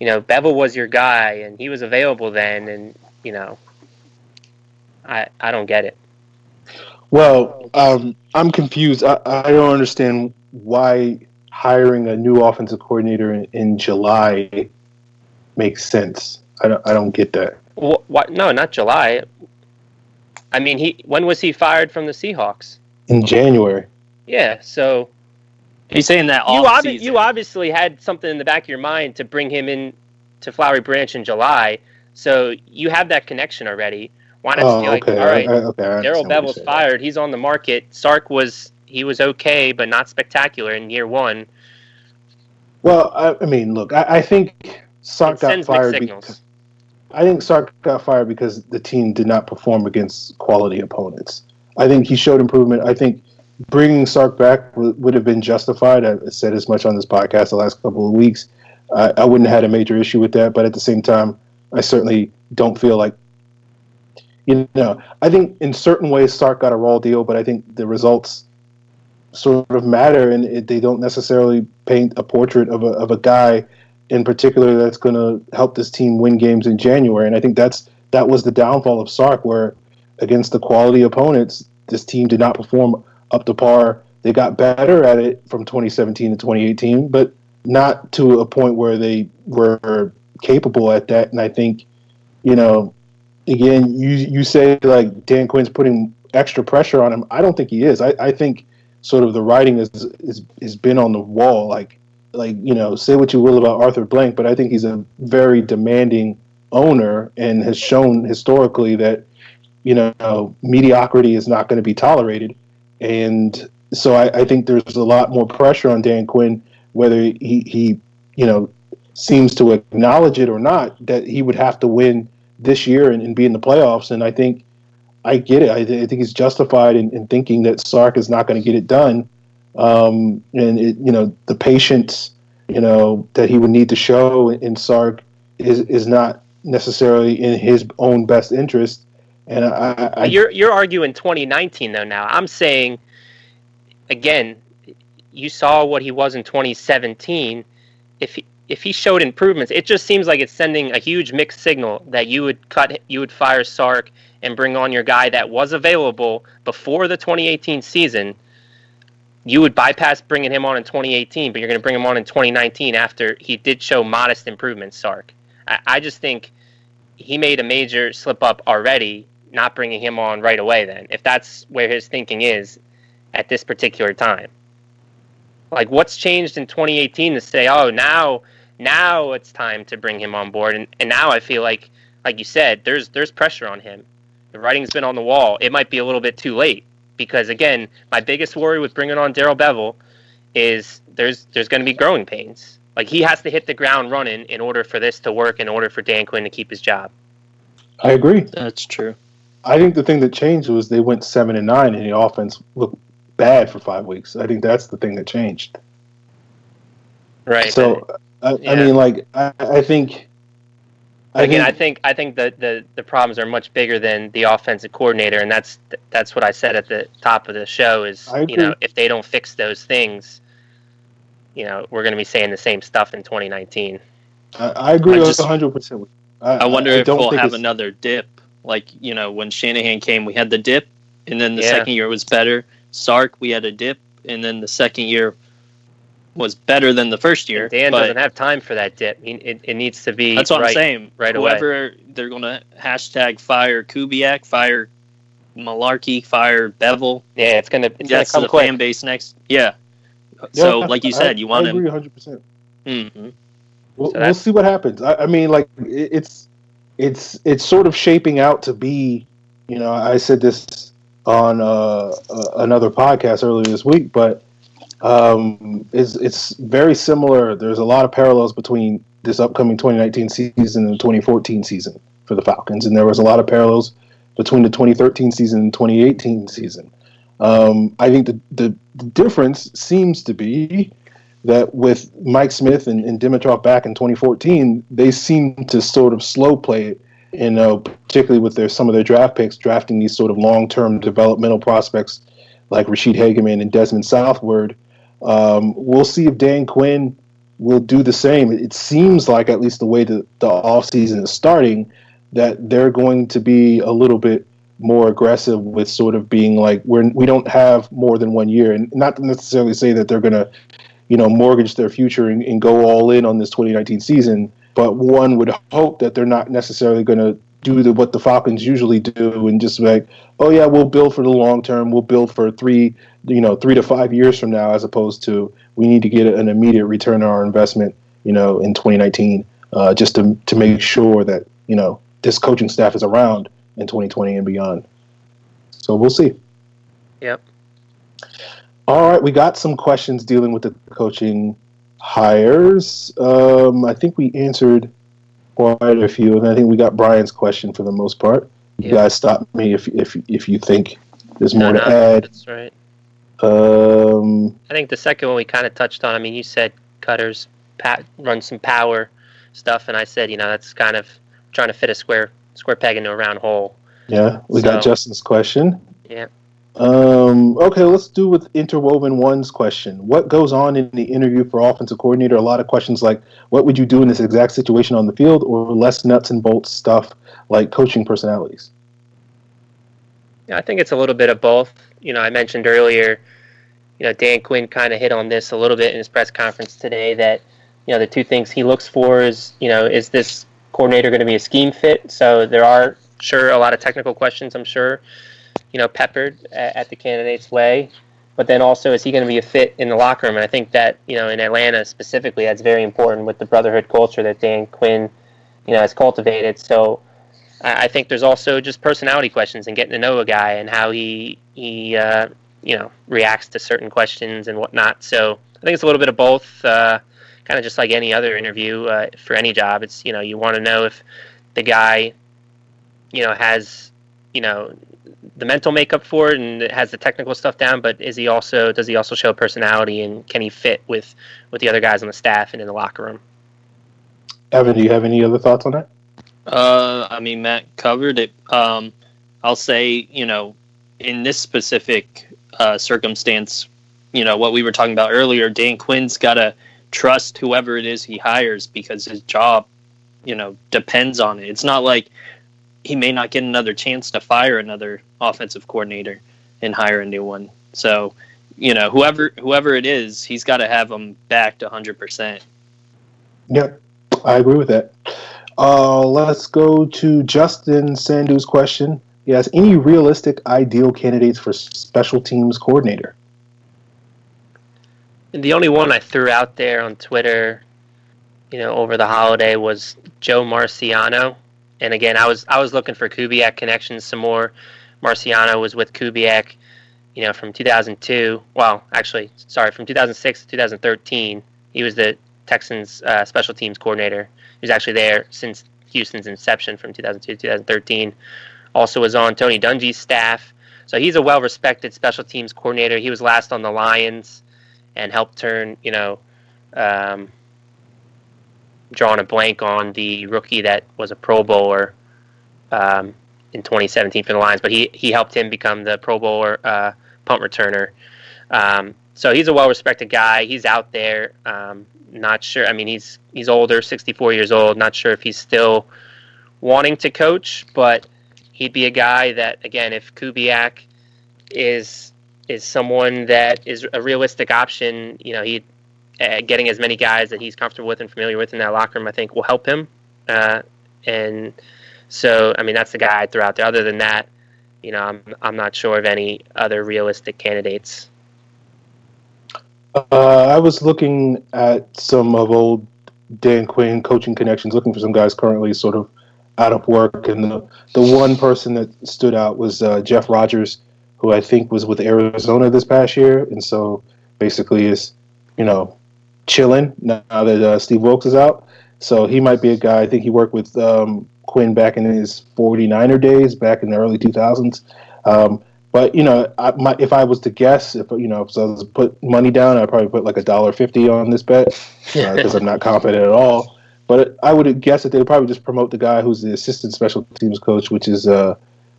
Bevel was your guy and he was available then, and, I don't get it. Well, I'm confused. I don't understand why hiring a new offensive coordinator in July makes sense. I don't get that. What? No, not July. I mean, when was he fired from the Seahawks? In January. Yeah, so he's saying that you obviously had something in the back of your mind to bring him in to Flowery Branch in July, so you have that connection already. Why not be like, all right, Daryl Bevel's fired. He's on the market. Sark was okay, but not spectacular in year one. Well, I mean, look, I think Sark got fired because the team did not perform against quality opponents. I think he showed improvement. I think bringing Sark back would have been justified. I've said as much on this podcast the last couple of weeks. I wouldn't have had a major issue with that, but at the same time, I certainly don't feel like, I think in certain ways Sark got a raw deal, but I think the results sort of matter, and they don't necessarily paint a portrait of a guy in particular that's going to help this team win games in January. And I think that was the downfall of Sark, where against the quality opponents, this team did not perform up to par. They got better at it from 2017 to 2018, but not to a point where they were capable at that. And I think, again, you say like Dan Quinn's putting extra pressure on him. I don't think he is. I think sort of the writing is been on the wall. Like say what you will about Arthur Blank, but I think he's a very demanding owner and has shown historically that mediocrity is not going to be tolerated. And so I think there's a lot more pressure on Dan Quinn, whether he seems to acknowledge it or not, that he would have to win this year and be in the playoffs. And I think I get it. I think he's justified in thinking that Sark is not going to get it done. And the patience, that he would need to show in Sark is not necessarily in his own best interest. And you're arguing 2019 though. Now I'm saying, again, you saw what he was in 2017. If he showed improvements, it just seems like it's sending a huge mixed signal that you would fire Sark and bring on your guy that was available before the 2018 season. You would bypass bringing him on in 2018, but you're going to bring him on in 2019 after he did show modest improvements, Sark. I just think he made a major slip up already, not bringing him on right away then. If that's where his thinking is, at this particular time? Like, what's changed in 2018 to say, oh, now it's time to bring him on board? And now I feel like you said, there's pressure on him. The writing's been on the wall. It might be a little bit too late because, again, my biggest worry with bringing on Darrell Bevell is there's going to be growing pains. Like, he has to hit the ground running in order for this to work, in order for Dan Quinn to keep his job. I agree. That's true. I think the thing that changed was they went 7-9 and the offense looked bad for 5 weeks. I think that's the thing that changed. Right. So, I mean, like, I think... I think that the problems are much bigger than the offensive coordinator, and that's what I said at the top of the show is, if they don't fix those things, we're going to be saying the same stuff in 2019. I agree 100%. I wonder if we'll have another dip. Like, when Shanahan came, we had the dip, and then the second year was better. Sark, we had a dip, and then the second year was better than the first year. And Dan doesn't have time for that dip. I mean, it needs to be. That's what I'm saying. Right Whoever away. They're going to hashtag fire Kubiak, fire Malarkey, fire Bevel. Yeah, it's gonna That's come the quick. fan base next. Yeah. So, like you said, you want I him. agree 100%. Mm-hmm. We'll see what happens. I mean, like, it's sort of shaping out to be. I said this on another podcast earlier this week, but. It's very similar. There's a lot of parallels between this upcoming 2019 season and the 2014 season for the Falcons, and there was a lot of parallels between the 2013 season and 2018 season. I think the difference seems to be that with Mike Smith and Dimitrov back in 2014, they seem to sort of slow play it, particularly with some of their draft picks, drafting these sort of long-term developmental prospects like Rashid Hageman and Desmond Southward. We'll see if Dan Quinn will do the same. It seems like, at least the way the offseason is starting, that they're going to be a little bit more aggressive with sort of being like, we don't have more than 1 year. And not to necessarily say that they're going to, mortgage their future and go all in on this 2019 season, but one would hope that they're not necessarily going to do what the Falcons usually do and just like, oh yeah, we'll build for the long term. We'll build for 3 to 5 years from now, as opposed to we need to get an immediate return on our investment, in 2019, just to make sure that, this coaching staff is around in 2020 and beyond. So we'll see. Yep. All right. We got some questions dealing with the coaching hires. I think we answered quite a few, and I think we got Brian's question for the most part. You guys stop me if you think there's more to add. That's right. I think the second one we kind of touched on. I mean, you said cutters run some power stuff, and I said, that's kind of trying to fit a square peg into a round hole. Yeah, we got Justin's question. Yeah. Okay, let's do with Interwoven One's question. What goes on in the interview for offensive coordinator? A lot of questions like, what would you do in this exact situation on the field, or less nuts and bolts stuff like coaching personalities? Yeah, I think it's a little bit of both. I mentioned earlier, Dan Quinn kind of hit on this a little bit in his press conference today that, the two things he looks for is, is this coordinator going to be a scheme fit? So there are, sure, a lot of technical questions, I'm sure, peppered at the candidate's way. But then also, is he going to be a fit in the locker room? And I think that, in Atlanta specifically, that's very important with the brotherhood culture that Dan Quinn, has cultivated. So I think there's also just personality questions and getting to know a guy and how he reacts to certain questions and whatnot. So I think it's a little bit of both, kind of just like any other interview for any job. It's, you want to know if the guy, has, the mental makeup for it and has the technical stuff down, but does he also show personality, and can he fit with the other guys on the staff and in the locker room? Evan, do you have any other thoughts on that? I mean, Matt covered it. I'll say, in this specific circumstance, what we were talking about earlier, Dan Quinn's got to trust whoever it is he hires because his job, depends on it. It's not like he may not get another chance to fire another offensive coordinator and hire a new one. So, whoever it is, he's got to have them backed 100%. Yeah, I agree with that. Let's go to Justin Sandu's question. He has any realistic ideal candidates for special teams coordinator? The only one I threw out there on Twitter, over the holiday was Joe Marciano. And again, I was looking for Kubiak connections some more. Marciano was with Kubiak, from 2002. Well, actually, sorry, from 2006 to 2013. He was the Texans special teams coordinator. He was actually there since Houston's inception from 2002 to 2013. Also was on Tony Dungy's staff. So he's a well-respected special teams coordinator. He was last on the Lions and helped turn, drawing a blank on the rookie that was a Pro Bowler in 2017 for the Lions, but he helped him become the Pro Bowler punt returner. So he's a well-respected guy. He's out there. Not sure. I mean, he's older, 64 years old. Not sure if he's still wanting to coach, but he'd be a guy that, again, if Kubiak is someone that is a realistic option, he getting as many guys that he's comfortable with and familiar with in that locker room, I think, will help him. And so, I mean, that's the guy I threw out there. Other than that, I'm not sure of any other realistic candidates. I was looking at some of old Dan Quinn coaching connections, looking for some guys currently sort of out of work, and the one person that stood out was Jeff Rogers, who I think was with Arizona this past year, and so basically is, chilling now that Steve Wilkes is out. So he might be a guy. I think he worked with Quinn back in his 49er days, back in the early 2000s. But if I was to guess, if I was to put money down, I'd probably put like $1.50 on this bet because I'm not confident at all. But I would guess that they would probably just promote the guy who's the assistant special teams coach, which is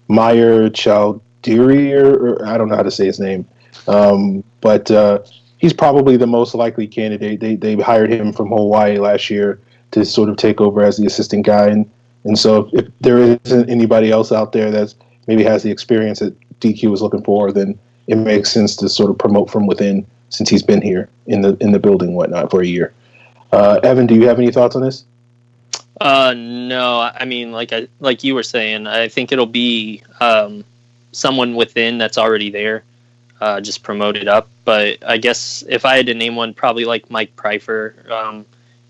Meyer Chowdhury, or I don't know how to say his name. But he's probably the most likely candidate. They hired him from Hawaii last year to sort of take over as the assistant guy. And so if there isn't anybody else out there that maybe has the experience that DQ was looking for, then it makes sense to sort of promote from within since he's been here in the building and whatnot for a year. Evan, do you have any thoughts on this? No. I mean, like you were saying, I think it'll be someone within that's already there, just promoted up. But I guess if I had to name one, probably like Mike Pfeiffer.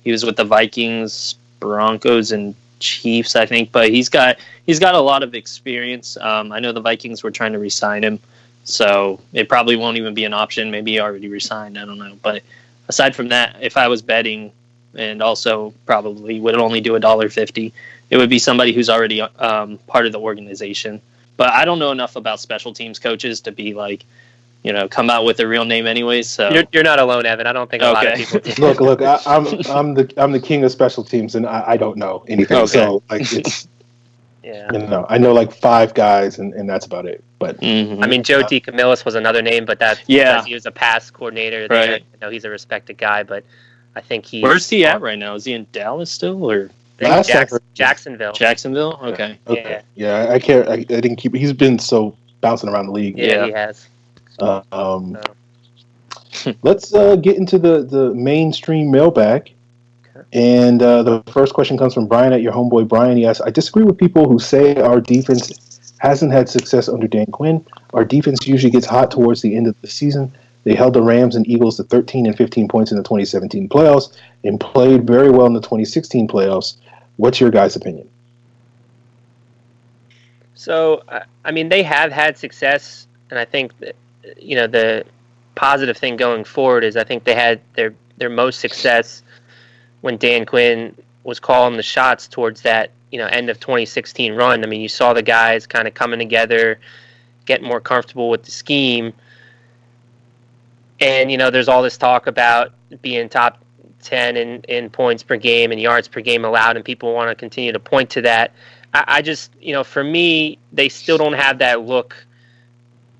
He was with the Vikings, Broncos, and Chiefs, I think. But he's got a lot of experience. I know the Vikings were trying to re-sign him, so it probably won't even be an option. Maybe he already re-signed. I don't know. But aside from that, if I was betting, and also probably would only do $1.50, it would be somebody who's already part of the organization. But I don't know enough about special teams coaches to be like, come out with a real name anyways. So you're not alone, Evan. I don't think a lot of people do. Look, I'm the king of special teams, and I don't know anything. Okay. So it's yeah. I know like 5 guys, and that's about it. But I mean, Joe DeCamillis was another name, but that's because he was a pass coordinator there. Right. I know he's a respected guy, but I think where's he at right now? Is he in Dallas still, or Jacksonville? Jacksonville. Okay. Yeah. I can't. I didn't keep. He's been so bouncing around the league. Yeah. He has. Let's get into the mainstream mailbag. Okay. And the first question comes from Brian at your homeboy Brian. He asks, I disagree with people who say our defense hasn't had success under Dan Quinn. Our defense usually gets hot towards the end of the season. They held the Rams and Eagles to 13 and 15 points in the 2017 playoffs and played very well in the 2016 playoffs. What's your guys' opinion? So, I mean, they have had success, and I think that, the positive thing going forward is I think they had their most success when Dan Quinn was calling the shots towards that, end of 2016 run. I mean, you saw the guys kind of coming together, getting more comfortable with the scheme. And, there's all this talk about being top 10 in points per game and yards per game allowed, and people want to continue to point to that. I just, for me, they still don't have that look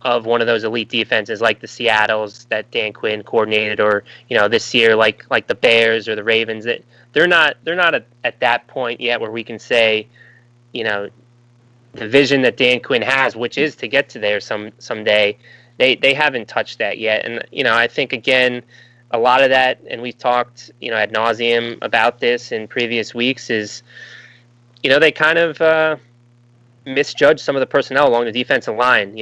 of one of those elite defenses like the Seattles that Dan Quinn coordinated, or this year like the Bears or the Ravens. That they're not at that point yet where we can say, the vision that Dan Quinn has, which is to get to there someday. They haven't touched that yet, and I think again, a lot of that, and we've talked ad nauseum about this in previous weeks, is they kind of misjudged some of the personnel along the defensive line.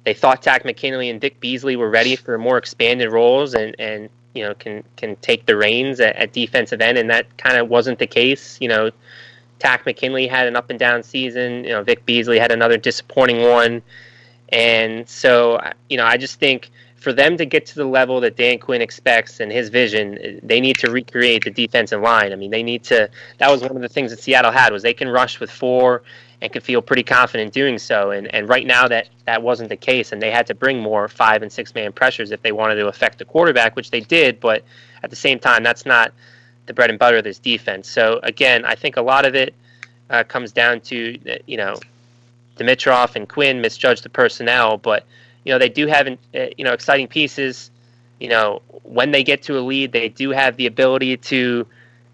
they thought Takk McKinley and Vic Beasley were ready for more expanded roles and can take the reins at defensive end, and that kind of wasn't the case. Takk McKinley had an up and down season. Vic Beasley had another disappointing one, and so I just think for them to get to the level that Dan Quinn expects and his vision, they need to recreate the defensive line. I mean, they need to. That was one of the things that Seattle had, was they can rush with 4 and could feel pretty confident doing so. And right now that wasn't the case, and they had to bring more 5- and 6-man pressures if they wanted to affect the quarterback, which they did. But at the same time, that's not the bread and butter of this defense. So again, I think a lot of it comes down to Dimitroff and Quinn misjudged the personnel, but they do have exciting pieces. When they get to a lead, they do have the ability to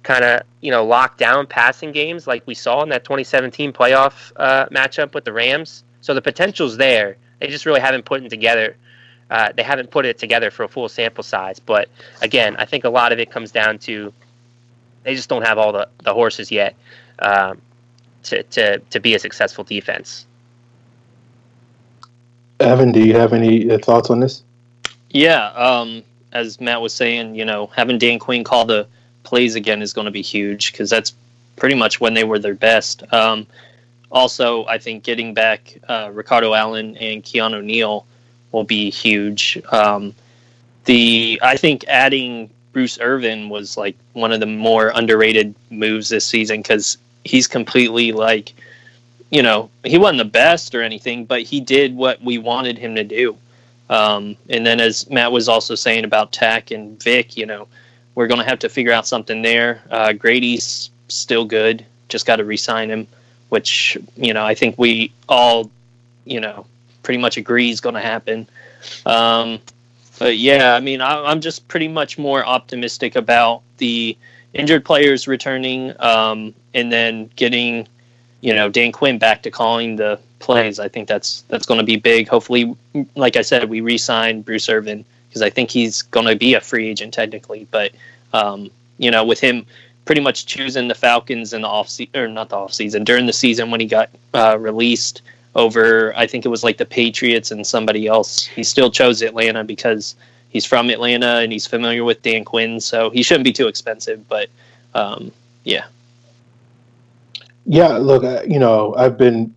kind of lock down passing games like we saw in that 2017 playoff matchup with the Rams. So the potential's there. They just really haven't put it together. They haven't put it together for a full sample size. But again, I think a lot of it comes down to they just don't have all the horses yet to be a successful defense. Evan, do you have any thoughts on this? Yeah, as Matt was saying, having Dan Quinn call the plays again is going to be huge because that's pretty much when they were their best. Also, I think getting back Ricardo Allen and Keanu Neal will be huge. I think adding Bruce Irvin was like one of the more underrated moves this season because he's completely he wasn't the best or anything, but he did what we wanted him to do. And then as Matt was also saying about Takk and Vic, we're going to have to figure out something there. Grady's still good. Just got to re-sign him, which, I think we all, pretty much agree is going to happen. But yeah, I mean, I'm just pretty much more optimistic about the injured players returning and then getting Dan Quinn back to calling the plays. I think that's going to be big. Hopefully, like I said, we re-sign Bruce Irvin because I think he's going to be a free agent technically. But with him pretty much choosing the Falcons in the during the season when he got released over, I think it was like the Patriots and somebody else. He still chose Atlanta because he's from Atlanta and he's familiar with Dan Quinn, so he shouldn't be too expensive. But yeah. Yeah, look, I've been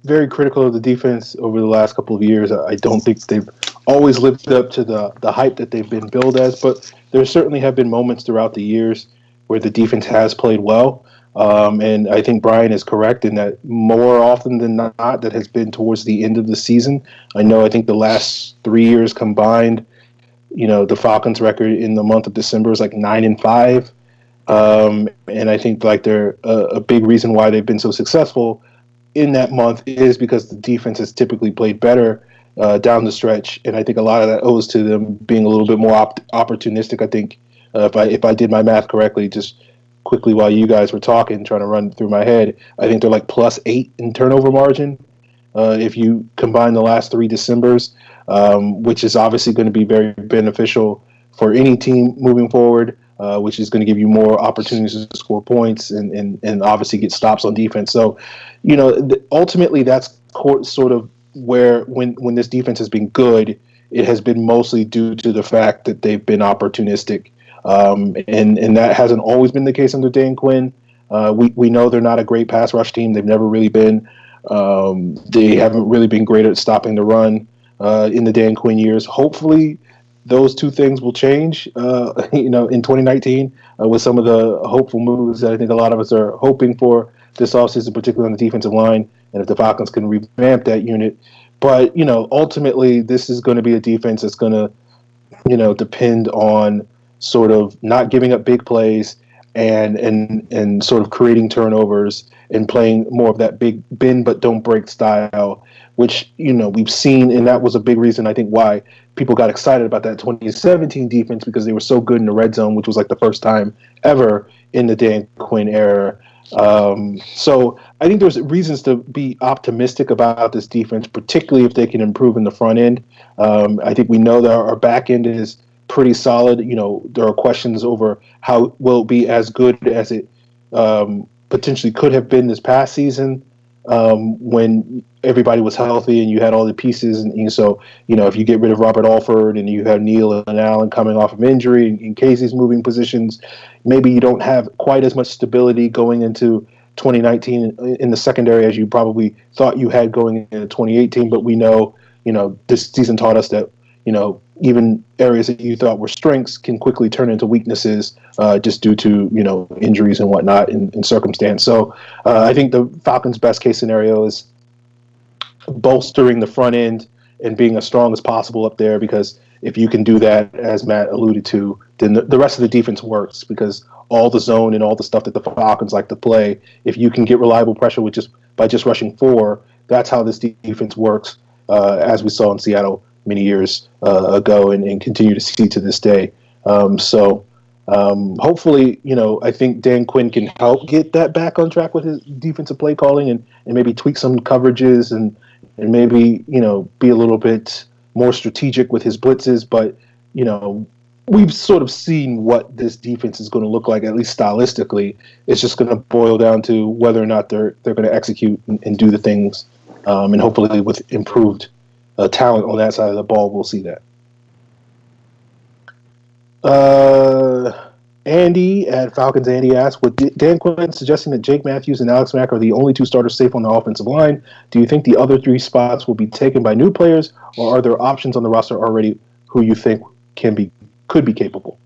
very critical of the defense over the last couple of years. I don't think they've always lived up to the hype that they've been billed as, but there certainly have been moments throughout the years where the defense has played well. And I think Brian is correct in that more often than not, that has been towards the end of the season. I think the last 3 years combined, the Falcons record in the month of December is like 9-5. And I think they're a big reason why they've been so successful in that month is because the defense has typically played better down the stretch, and I think a lot of that owes to them being a little bit more opportunistic. I think if I did my math correctly, just quickly while you guys were talking, trying to run through my head, I think they're like +8 in turnover margin if you combine the last 3 Decembers, which is obviously going to be very beneficial for any team moving forward. Which is going to give you more opportunities to score points and obviously get stops on defense. So, ultimately that's sort of where when this defense has been good, it has been mostly due to the fact that they've been opportunistic. And that hasn't always been the case under Dan Quinn. We know they're not a great pass rush team. They've never really been. They haven't really been great at stopping the run in the Dan Quinn years. Hopefully, those two things will change, in 2019 with some of the hopeful moves that I think a lot of us are hoping for this offseason, particularly on the defensive line, and if the Falcons can revamp that unit. But, ultimately this is going to be a defense that's going to, depend on sort of not giving up big plays and sort of creating turnovers and playing more of that big bend but don't break style, which, we've seen, and that was a big reason I think why people got excited about that 2017 defense, because they were so good in the red zone, which was like the first time ever in the Dan Quinn era. So I think there's reasons to be optimistic about this defense, particularly if they can improve in the front end. I think we know that our back end is pretty solid. There are questions over how will it be as good as it potentially could have been this past season. when everybody was healthy and you had all the pieces. And so, if you get rid of Robert Alford and you have Neal and Allen coming off of injury and Casey's moving positions, maybe you don't have quite as much stability going into 2019 in the secondary as you probably thought you had going into 2018. But we know, this season taught us that, even areas that you thought were strengths can quickly turn into weaknesses just due to, injuries and whatnot and circumstance. So I think the Falcons' best case scenario is bolstering the front end and being as strong as possible up there, because if you can do that, as Matt alluded to, then the rest of the defense works, because all the zone and all the stuff that the Falcons like to play, if you can get reliable pressure by just rushing 4, that's how this defense works, as we saw in Seattle many years ago and continue to see to this day. So hopefully, I think Dan Quinn can help get that back on track with his defensive play calling and maybe tweak some coverages and maybe, be a little bit more strategic with his blitzes. But, we've sort of seen what this defense is going to look like, at least stylistically. It's just going to boil down to whether or not they're going to execute and do the things. And hopefully with improved talent on that side of the ball, we'll see that. Andy at Falcons Andy asked, with Dan Quinn suggesting that Jake Matthews and Alex Mack are the only 2 starters safe on the offensive line, do you think the other 3 spots will be taken by new players, or are there options on the roster already who you think could be capable?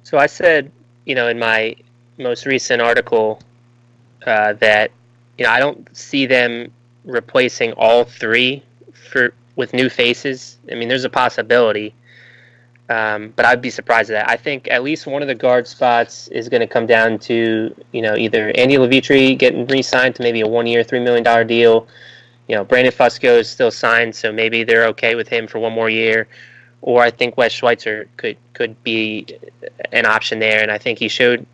So I said, in my most recent article that, I don't see them replacing all 3 with new faces. I mean, there's a possibility. But I'd be surprised at that. I think at least one of the guard spots is going to come down to, either Andy Levitri getting re-signed to maybe a 1-year, $3 million deal. Brandon Fusco is still signed, so maybe they're okay with him for 1 more year. Or I think Wes Schweitzer could be an option there, and I think he showed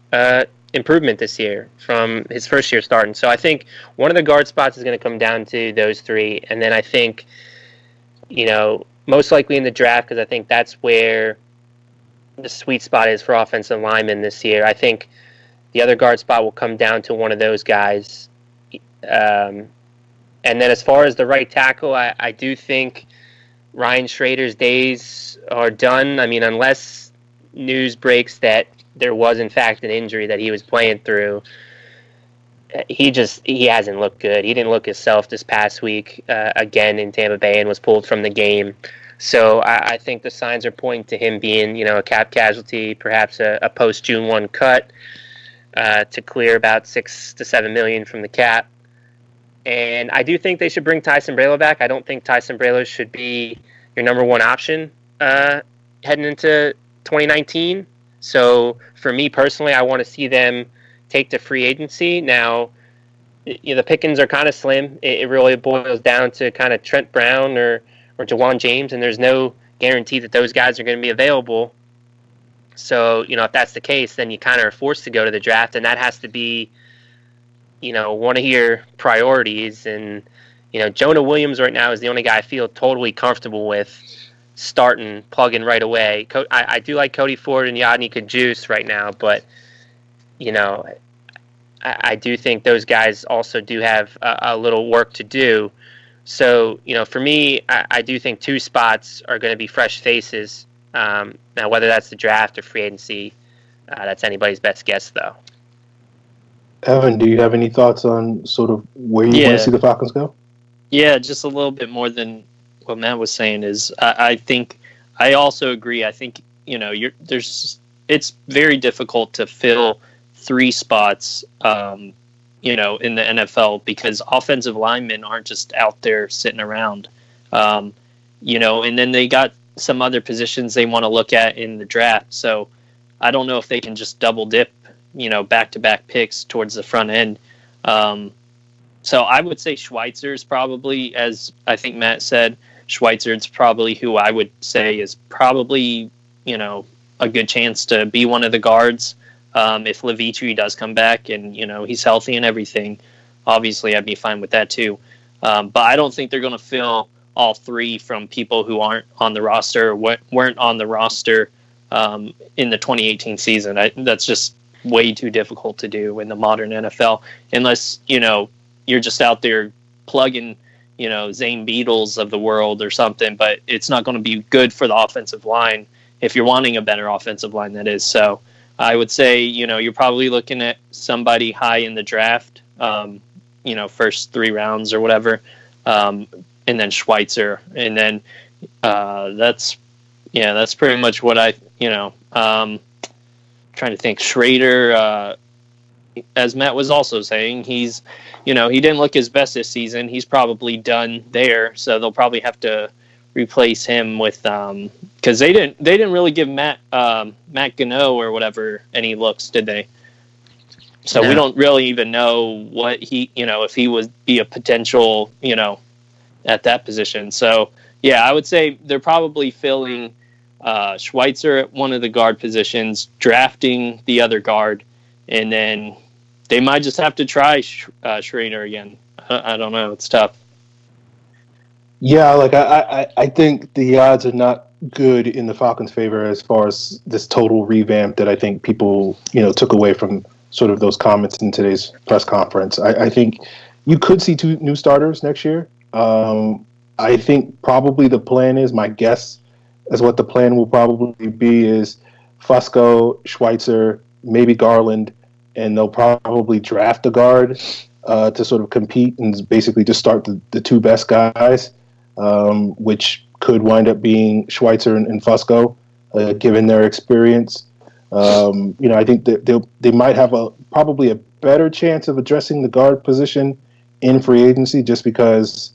improvement this year from his first year starting. So I think one of the guard spots is going to come down to those 3, and then I think, most likely in the draft, because I think that's where the sweet spot is for offensive linemen this year. I think the other guard spot will come down to one of those guys. And then as far as the right tackle, I do think Ryan Schrader's days are done. I mean, unless news breaks that there was, in fact, an injury that he was playing through, he hasn't looked good. He didn't look himself this past week again in Tampa Bay and was pulled from the game. So I think the signs are pointing to him being, a cap casualty, perhaps a post-June 1 cut to clear about $6 to $7 million from the cap. And I do think they should bring Ty Sombrello back. I don't think Ty Sombrello should be your number 1 option heading into 2019. So for me personally, I want to see them take to free agency. Now, the pickings are kind of slim. It really boils down to kind of Trent Brown or Jawan James, and there's no guarantee that those guys are going to be available. So, if that's the case, then you kind of are forced to go to the draft, and that has to be, one of your priorities. And, Jonah Williams right now is the only guy I feel totally comfortable with starting, plugging right away. I do like Cody Ford and Yadni Kajus right now, but, I do think those guys also do have a little work to do. So, for me, I do think 2 spots are going to be fresh faces. Now, whether that's the draft or free agency, that's anybody's best guess, though. Evan, do you have any thoughts on sort of where you want to see the Falcons go? Yeah, just a little bit more than what Matt was saying is I think I also agree. I think, it's very difficult to fill 3 spots, in the NFL, because offensive linemen aren't just out there sitting around, and then they got some other positions they want to look at in the draft. So I don't know if they can just double dip, back-to-back picks towards the front end. So I would say Schweitzer is probably, as I think Matt said, Schweitzer is probably who I would say is probably, a good chance to be one of the guards. If Levitri does come back and, he's healthy and everything, obviously I'd be fine with that too. But I don't think they're going to fill all 3 from people who aren't on the roster or weren't on the roster in the 2018 season. That's just way too difficult to do in the modern NFL, unless, you're just out there plugging, Zane Beatles of the world or something, but it's not going to be good for the offensive line if you're wanting a better offensive line, that is. So I would say, you're probably looking at somebody high in the draft, first 3 rounds or whatever, and then Schweitzer. And then that's pretty much what trying to think. Schrader, as Matt was also saying, he's, he didn't look his best this season. He's probably done there, so they'll probably have to replace him with because they didn't really give Matt Gano or whatever any looks, did they? So we don't really even know what he, if he would be a potential, at that position. So yeah, I would say they're probably filling Schweitzer at one of the guard positions, drafting the other guard, and then they might just have to try Schrader again. I don't know. It's tough. Yeah, like I think the odds are not good in the Falcons' favor as far as this total revamp that I think people, took away from sort of those comments in today's press conference. I think you could see 2 new starters next year. I think probably the plan is, my guess as what the plan will probably be is Fusco, Schweitzer, maybe Garland, and they'll probably draft a guard to sort of compete and basically just start the 2 best guys, which could wind up being Schweitzer and Fusco, given their experience. I think that they might have probably a better chance of addressing the guard position in free agency, just because,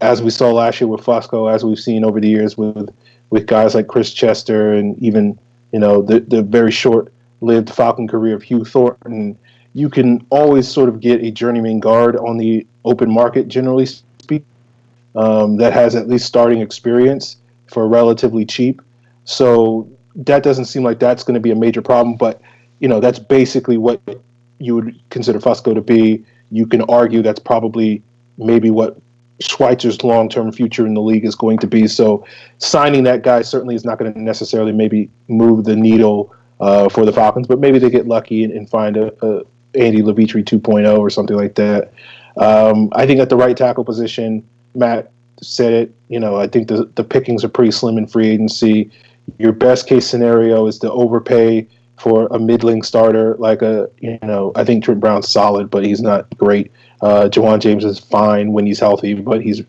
as we saw last year with Fusco, as we've seen over the years with guys like Chris Chester, and even, the very short-lived Falcon career of Hugh Thornton, you can always sort of get a journeyman guard on the open market, generally speaking, that has at least starting experience for relatively cheap. So that doesn't seem like that's going to be a major problem, but, that's basically what you would consider Fusco to be. You can argue that's probably maybe what Schweitzer's long-term future in the league is going to be. So signing that guy certainly is not going to necessarily maybe move the needle for the Falcons, but maybe they get lucky and find a Andy Levitri 2.0 or something like that. I think at the right tackle position, Matt said it, I think the pickings are pretty slim in free agency. Your best case scenario is to overpay for a middling starter, like I think Trent Brown's solid, but he's not great. Jawan James is fine when he's healthy, but he's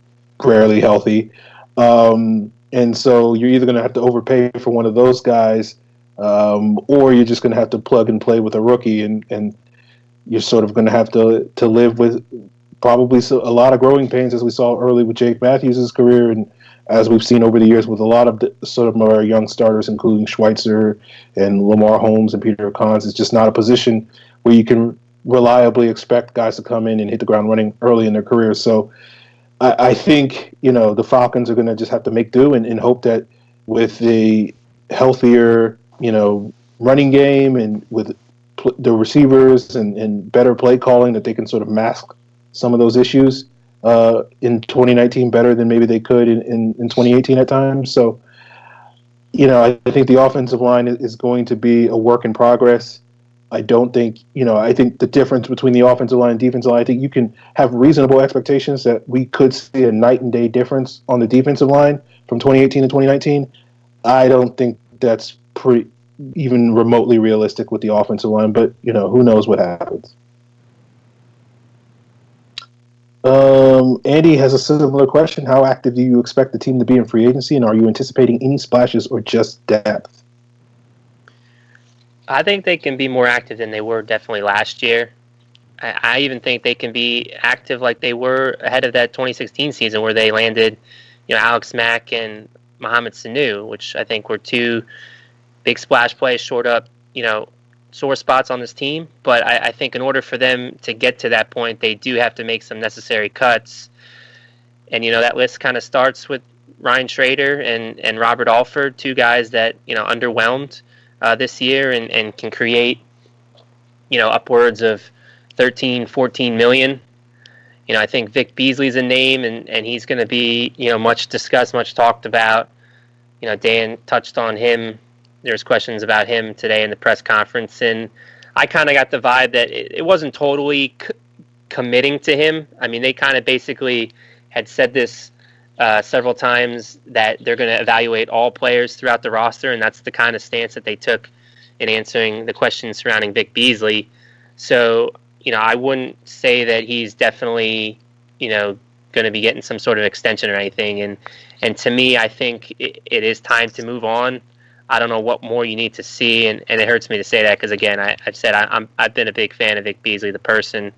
rarely healthy. And so you're either going to have to overpay for one of those guys, or you're just going to have to plug and play with a rookie, and you're sort of going to have to live with probably a lot of growing pains, as we saw early with Jake Matthews' career, and as we've seen over the years with a lot of sort of our young starters, including Schweitzer and Lamar Holmes and Peter Kahns. It's just not a position where you can reliably expect guys to come in and hit the ground running early in their careers. So I think, the Falcons are going to just have to make do and hope that with the healthier, running game and with the receivers and better play calling, that they can sort of mask some of those issues in 2019 better than maybe they could in 2018 at times. So, I think the offensive line is going to be a work in progress. I don't think, I think the difference between the offensive line and defensive line, I think you can have reasonable expectations that we could see a night and day difference on the defensive line from 2018 to 2019. I don't think that's even remotely realistic with the offensive line, but, who knows what happens. Andy has a similar question. How active do you expect the team to be in free agency, and are you anticipating any splashes or just depth? I think they can be more active than they were definitely last year. I even think they can be active like they were ahead of that 2016 season, where they landed, Alex Mack and Mohamed Sanu, which I think were 2 big splash plays, short up, sore spots on this team. But I think in order for them to get to that point, they do have to make some necessary cuts. And, that list kind of starts with Ryan Schrader and Robert Alford, 2 guys that, underwhelmed this year and can create, upwards of 13, 14 million. I think Vic Beasley's a name, and he's going to be, much discussed, much talked about. Dan touched on him there's questions about him today in the press conference, and I kind of got the vibe that it wasn't totally committing to him. I mean, they kind of basically had said this several times that they're going to evaluate all players throughout the roster, and that's the kind of stance that they took in answering the questions surrounding Vic Beasley. So, I wouldn't say that he's definitely, going to be getting some sort of extension or anything. And to me, I think it is time to move on. I don't know what more you need to see, and it hurts me to say that because, again, I've said I've been a big fan of Vic Beasley, the person.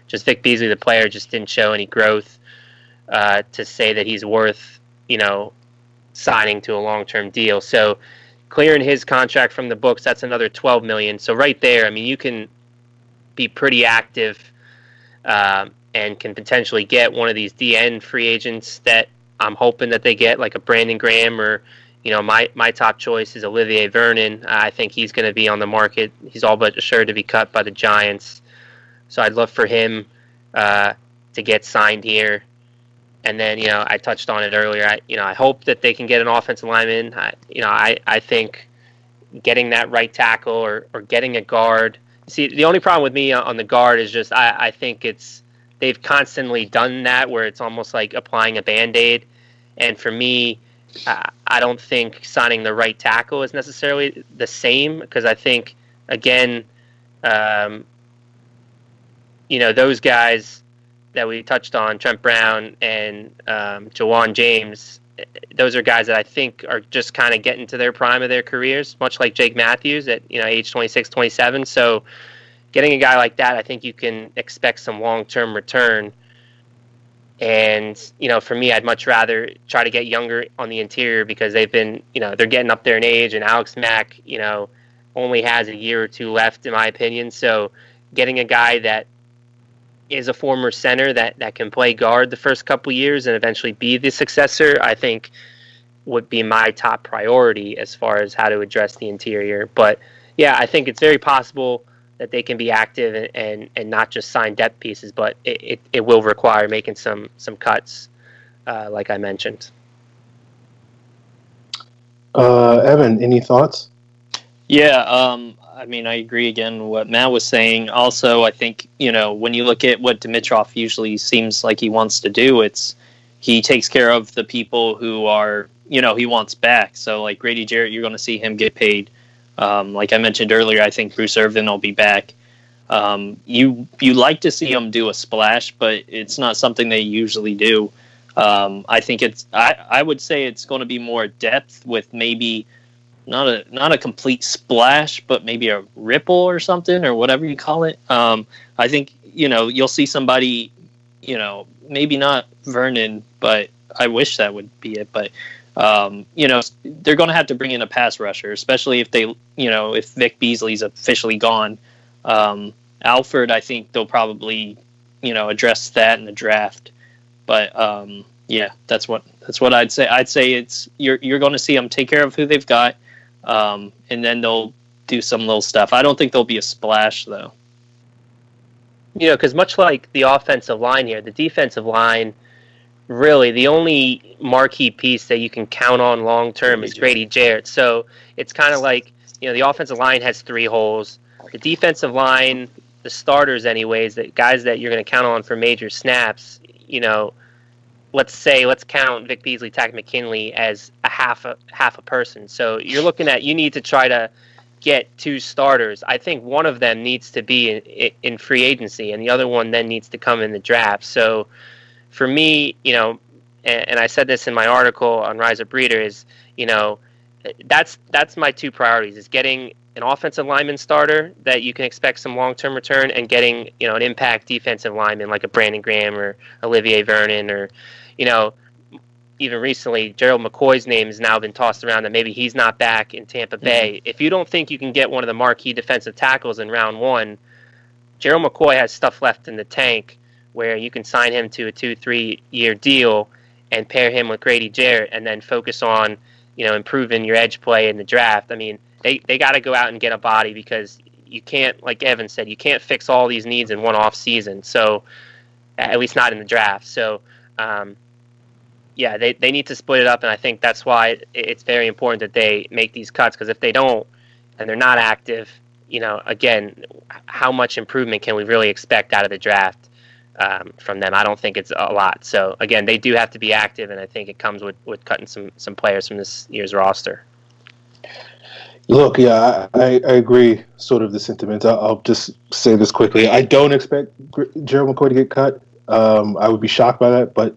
Just Vic Beasley, the player, just didn't show any growth to say that he's worth, signing to a long-term deal. So clearing his contract from the books, that's another $12 million. So right there, I mean, you can be pretty active and can potentially get one of these DN free agents that I'm hoping that they get, like a Brandon Graham or, my top choice is Olivier Vernon. I think he's going to be on the market. He's all but assured to be cut by the Giants. So I'd love for him to get signed here. And then, I touched on it earlier. I hope that they can get an offensive lineman. I think getting that right tackle or getting a guard. See, the only problem with me on the guard is just I think they've constantly done that where it's almost like applying a Band-Aid. And for me, I don't think signing the right tackle is necessarily the same because I think, again, those guys that we touched on, Trent Brown and Jawan James, those are guys that I think are just kind of getting to their prime of their careers, much like Jake Matthews at age 26, 27. So getting a guy like that, I think you can expect some long-term return. And, for me, I'd much rather try to get younger on the interior because they've been, they're getting up there in age. And Alex Mack, only has a year or two left, in my opinion. So getting a guy that is a former center that can play guard the first couple years and eventually be the successor, I think would be my top priority as far as how to address the interior. But, yeah, I think it's very possible that they can be active and not just sign depth pieces, but it will require making some cuts, like I mentioned. Evan, any thoughts? Yeah, I mean, I agree again what Matt was saying. Also, I think, when you look at what Dimitrov usually seems like he wants to do, he takes care of the people who are, he wants back. So, like Grady Jarrett, you're going to see him get paid. Like I mentioned earlier, I think Bruce Irvin will be back. You like to see him do a splash, but it's not something they usually do. I think I would say it's going to be more depth with maybe not a complete splash, but maybe a ripple or something or whatever you call it. I think you'll see somebody, maybe not Vernon, but I wish that would be it, but. They're going to have to bring in a pass rusher, especially if they, if Vic Beasley's officially gone. Alford, I think they'll probably, address that in the draft. But yeah, that's what I'd say. I'd say you're going to see them take care of who they've got, and then they'll do some little stuff. I don't think there'll be a splash though. Because much like the offensive line here, the defensive line. Really, the only marquee piece that you can count on long-term is Grady Jarrett. So it's kind of like, the offensive line has 3 holes. The defensive line, the starters anyways, the guys that you're going to count on for major snaps, let's count Vic Beasley, Takk McKinley as a half a person. So you're looking at, you need to try to get 2 starters. I think one of them needs to be in free agency, and the other one then needs to come in the draft. So for me, and I said this in my article on Rise Up Breeder, is, that's my 2 priorities, is getting an offensive lineman starter that you can expect some long-term return and getting, an impact defensive lineman like a Brandon Graham or Olivier Vernon or, even recently, Gerald McCoy's name has now been tossed around that maybe he's not back in Tampa Bay. If you don't think you can get one of the marquee defensive tackles in round 1, Gerald McCoy has stuff left in the tank where you can sign him to a 2-3 year deal and pair him with Grady Jarrett and then focus on, improving your edge play in the draft. I mean, they got to go out and get a body because you can't, like Evan said, you can't fix all these needs in one off season. So, at least not in the draft. So, yeah, they need to split it up, and I think that's why it's very important that they make these cuts, because if they don't and they're not active, again, how much improvement can we really expect out of the draft from them? I don't think it's a lot. So again, they do have to be active, and I think it comes with cutting some players from this year's roster. Look, yeah, I agree sort of the sentiment. I'll just say this quickly. I don't expect Gerald McCoy to get cut. I would be shocked by that, but,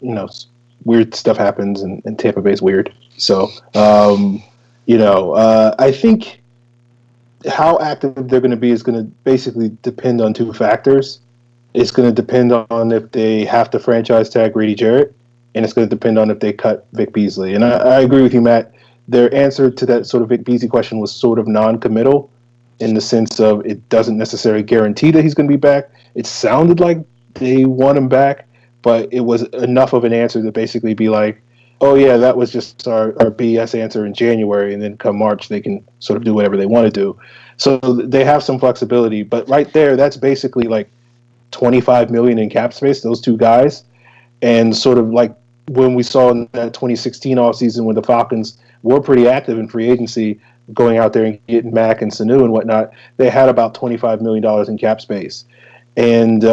weird stuff happens, and Tampa Bay's weird. So, I think how active they're going to be is going to basically depend on two factors. It's going to depend on if they have to franchise tag Grady Jarrett, and it's going to depend on if they cut Vic Beasley. And I agree with you, Matt. Their answer to that sort of Vic Beasley question was sort of non-committal in the sense of it doesn't necessarily guarantee that he's going to be back. It sounded like they want him back, but it was enough of an answer to basically be like, oh, yeah, that was just our BS answer in January, and then come March they can sort of do whatever they want to do. So they have some flexibility. But right there, that's basically like $25 million in cap space, those two guys. And sort of like when we saw in that 2016 offseason when the Falcons were pretty active in free agency, going out there and getting Mack and Sanu and whatnot, they had about $25 million in cap space. And,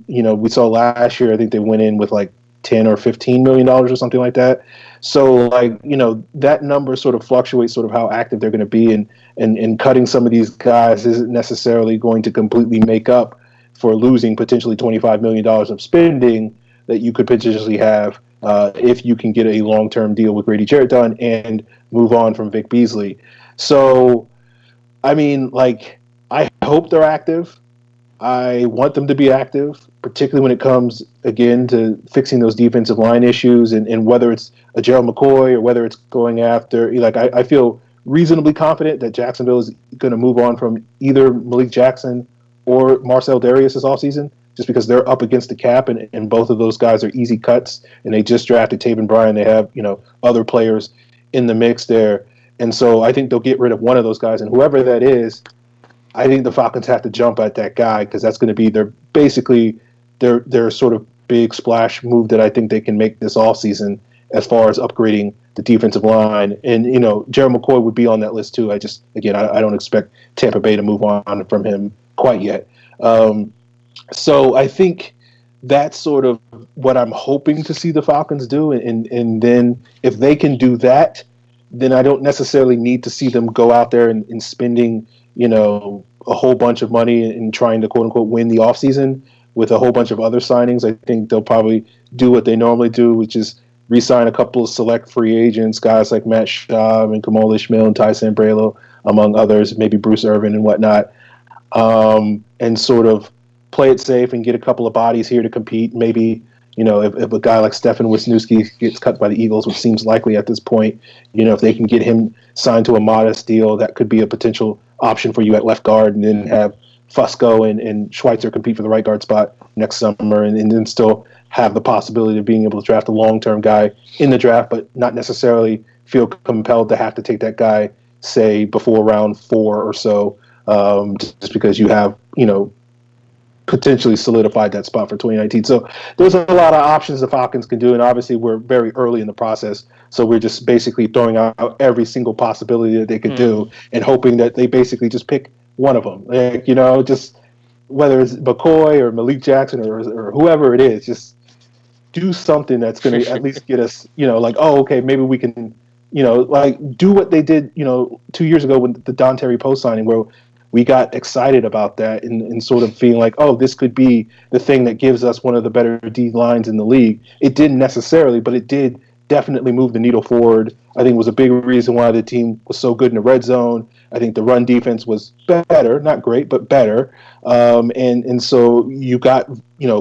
we saw last year, I think they went in with like $10 or $15 million or something like that. So, that number sort of fluctuates sort of how active they're going to be. And cutting some of these guys isn't necessarily going to completely make up for losing potentially $25 million of spending that you could potentially have if you can get a long-term deal with Grady Jarrett done and move on from Vic Beasley. So, I hope they're active. I want them to be active, particularly when it comes, again, to fixing those defensive line issues and whether it's a Gerald McCoy or whether it's going after, I feel reasonably confident that Jacksonville is going to move on from either Malik Jackson or Marcel Darius this offseason, just because they're up against the cap and both of those guys are easy cuts, and they just drafted Taven Bryan. They have, other players in the mix there. And so I think they'll get rid of one of those guys, and whoever that is, I think the Falcons have to jump at that guy because that's going to be their sort of big splash move that I think they can make this offseason as far as upgrading the defensive line. And, Gerald McCoy would be on that list too. I don't expect Tampa Bay to move on from him quite yet. So I think that's sort of what I'm hoping to see the Falcons do. And then if they can do that, then I don't necessarily need to see them go out there and spending, a whole bunch of money and trying to, quote unquote, win the offseason with a whole bunch of other signings. I think they'll probably do what they normally do, which is re-sign a couple of select free agents, guys like Matt Schaub and Kamal Ishmael and Ty Sambrailo, among others, maybe Bruce Irvin and whatnot, and sort of play it safe and get a couple of bodies here to compete. Maybe, if a guy like Stefan Wisniewski gets cut by the Eagles, which seems likely at this point, if they can get him signed to a modest deal, that could be a potential option for you at left guard, and then have Fusco and Schweitzer compete for the right guard spot next summer, and then still have the possibility of being able to draft a long-term guy in the draft, but not necessarily feel compelled to have to take that guy, say, before round 4 or so, just because you have, potentially solidified that spot for 2019. So there's a lot of options the Falcons can do, and obviously we're very early in the process, so we're just basically throwing out every single possibility that they could do and hoping that they basically just pick one of them. Just whether it's McCoy or Malik Jackson or whoever it is, just do something that's going to at least get us, okay, maybe we can, do what they did, 2 years ago with the Don Terry Post signing, where we got excited about that and sort of feeling like, oh, this could be the thing that gives us one of the better D lines in the league. It didn't necessarily, but it did definitely move the needle forward. I think it was a big reason why the team was so good in the red zone. I think the run defense was better, not great, but better. And so you got,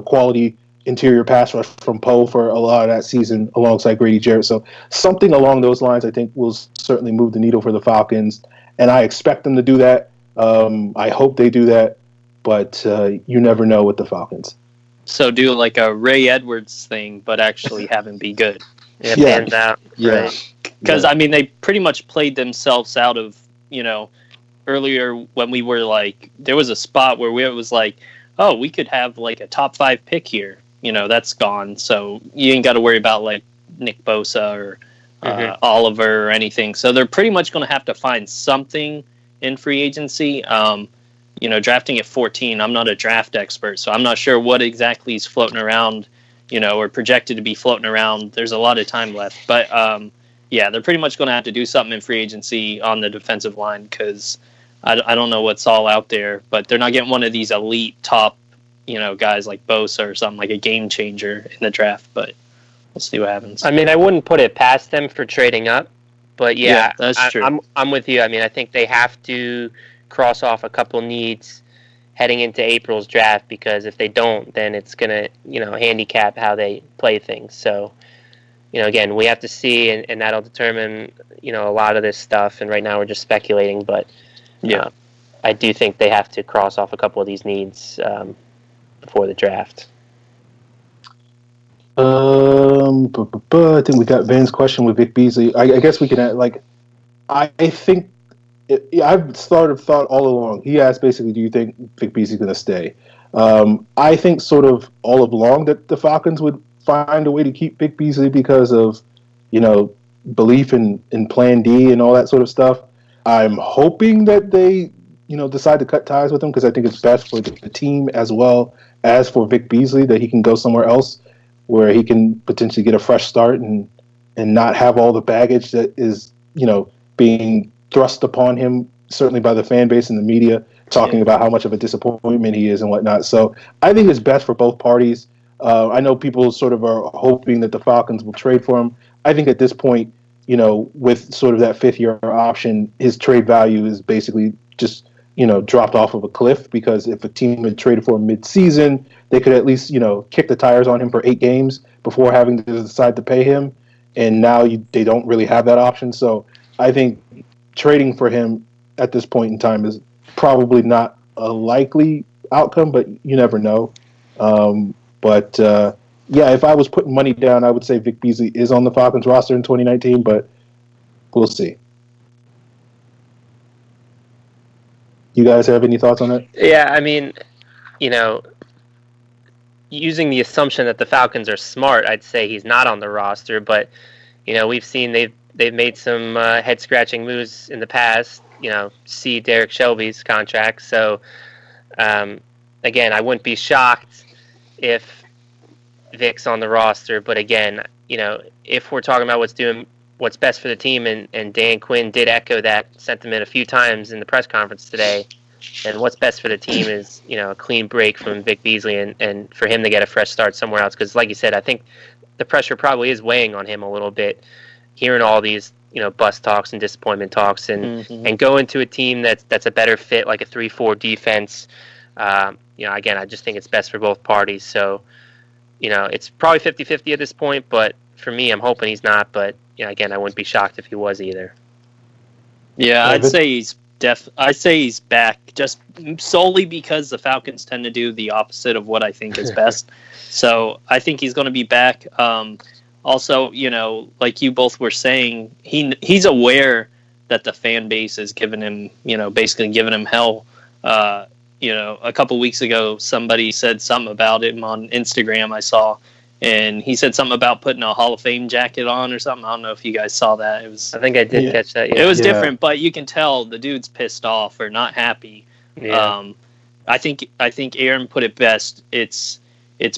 quality interior pass rush from Poe for a lot of that season alongside Grady Jarrett. So something along those lines, I think, will certainly move the needle for the Falcons. And I expect them to do that. I hope they do that, but you never know with the Falcons. So do like a Ray Edwards thing, but actually have him be good. It pans out. Yeah. Right. Because, they pretty much played themselves out of, earlier when we were like, there was a spot where it was like, oh, we could have like a top 5 pick here. That's gone. So you ain't got to worry about like Nick Bosa or Oliver or anything. So they're pretty much going to have to find something in free agency. Drafting at 14, I'm not a draft expert, so I'm not sure what exactly is floating around, or projected to be floating around. There's a lot of time left. But, they're pretty much going to have to do something in free agency on the defensive line because I don't know what's all out there. But they're not getting one of these elite top, guys like Bosa or something, like a game changer in the draft. But we'll see what happens. I mean, I wouldn't put it past them for trading up. But, that's true. I'm with you. I mean, I think they have to cross off a couple needs heading into April's draft because if they don't, then it's going to, handicap how they play things. So, again, we have to see, and that'll determine, a lot of this stuff. And right now we're just speculating, but I do think they have to cross off a couple of these needs before the draft. I think we got Van's question with Vic Beasley. I guess we can I think I've sort of thought all along. He asked basically, do you think Vic Beasley's going to stay? I think sort of all along that the Falcons would find a way to keep Vic Beasley because of, belief in Plan D and all that sort of stuff. I'm hoping that they, decide to cut ties with him because I think it's best for the team as well as for Vic Beasley that he can go somewhere else where he can potentially get a fresh start and not have all the baggage that is, being thrust upon him, certainly by the fan base and the media, talking about how much of a disappointment he is and whatnot. So I think it's best for both parties. I know people sort of are hoping that the Falcons will trade for him. I think at this point, with sort of that fifth-year option, his trade value is basically just, dropped off of a cliff because if a team had traded for him mid-season, they could at least, kick the tires on him for 8 games before having to decide to pay him. And now they don't really have that option. So I think trading for him at this point in time is probably not a likely outcome, but you never know. If I was putting money down, I would say Vic Beasley is on the Falcons roster in 2019, but we'll see. You guys have any thoughts on that? Yeah, I mean, using the assumption that the Falcons are smart, I'd say he's not on the roster, but, we've seen they've made some head-scratching moves in the past, see Derek Shelby's contract. So, again, I wouldn't be shocked if Vic's on the roster. But, again, if we're talking about what's best for the team, and Dan Quinn did echo that sentiment a few times in the press conference today, and what's best for the team is, a clean break from Vic Beasley and for him to get a fresh start somewhere else. Because, like you said, I think the pressure probably is weighing on him a little bit, hearing all these, bust talks and disappointment talks, and go into a team that's a better fit, like a 3-4 defense. Again, I just think it's best for both parties. So, it's probably 50-50 at this point, but for me, I'm hoping he's not. But, again, I wouldn't be shocked if he was either. Yeah, I'd say he's back just solely because the Falcons tend to do the opposite of what I think is best. So I think he's going to be back. Also, like you both were saying, he's aware that the fan base is giving him, basically giving him hell. A couple weeks ago, somebody said something about him on Instagram, I saw, and he said something about putting a Hall of Fame jacket on or something. I don't know if you guys saw that. I think I did catch that. Yeah. It was different, but you can tell the dude's pissed off or not happy. Yeah. I think Aaron put it best. It's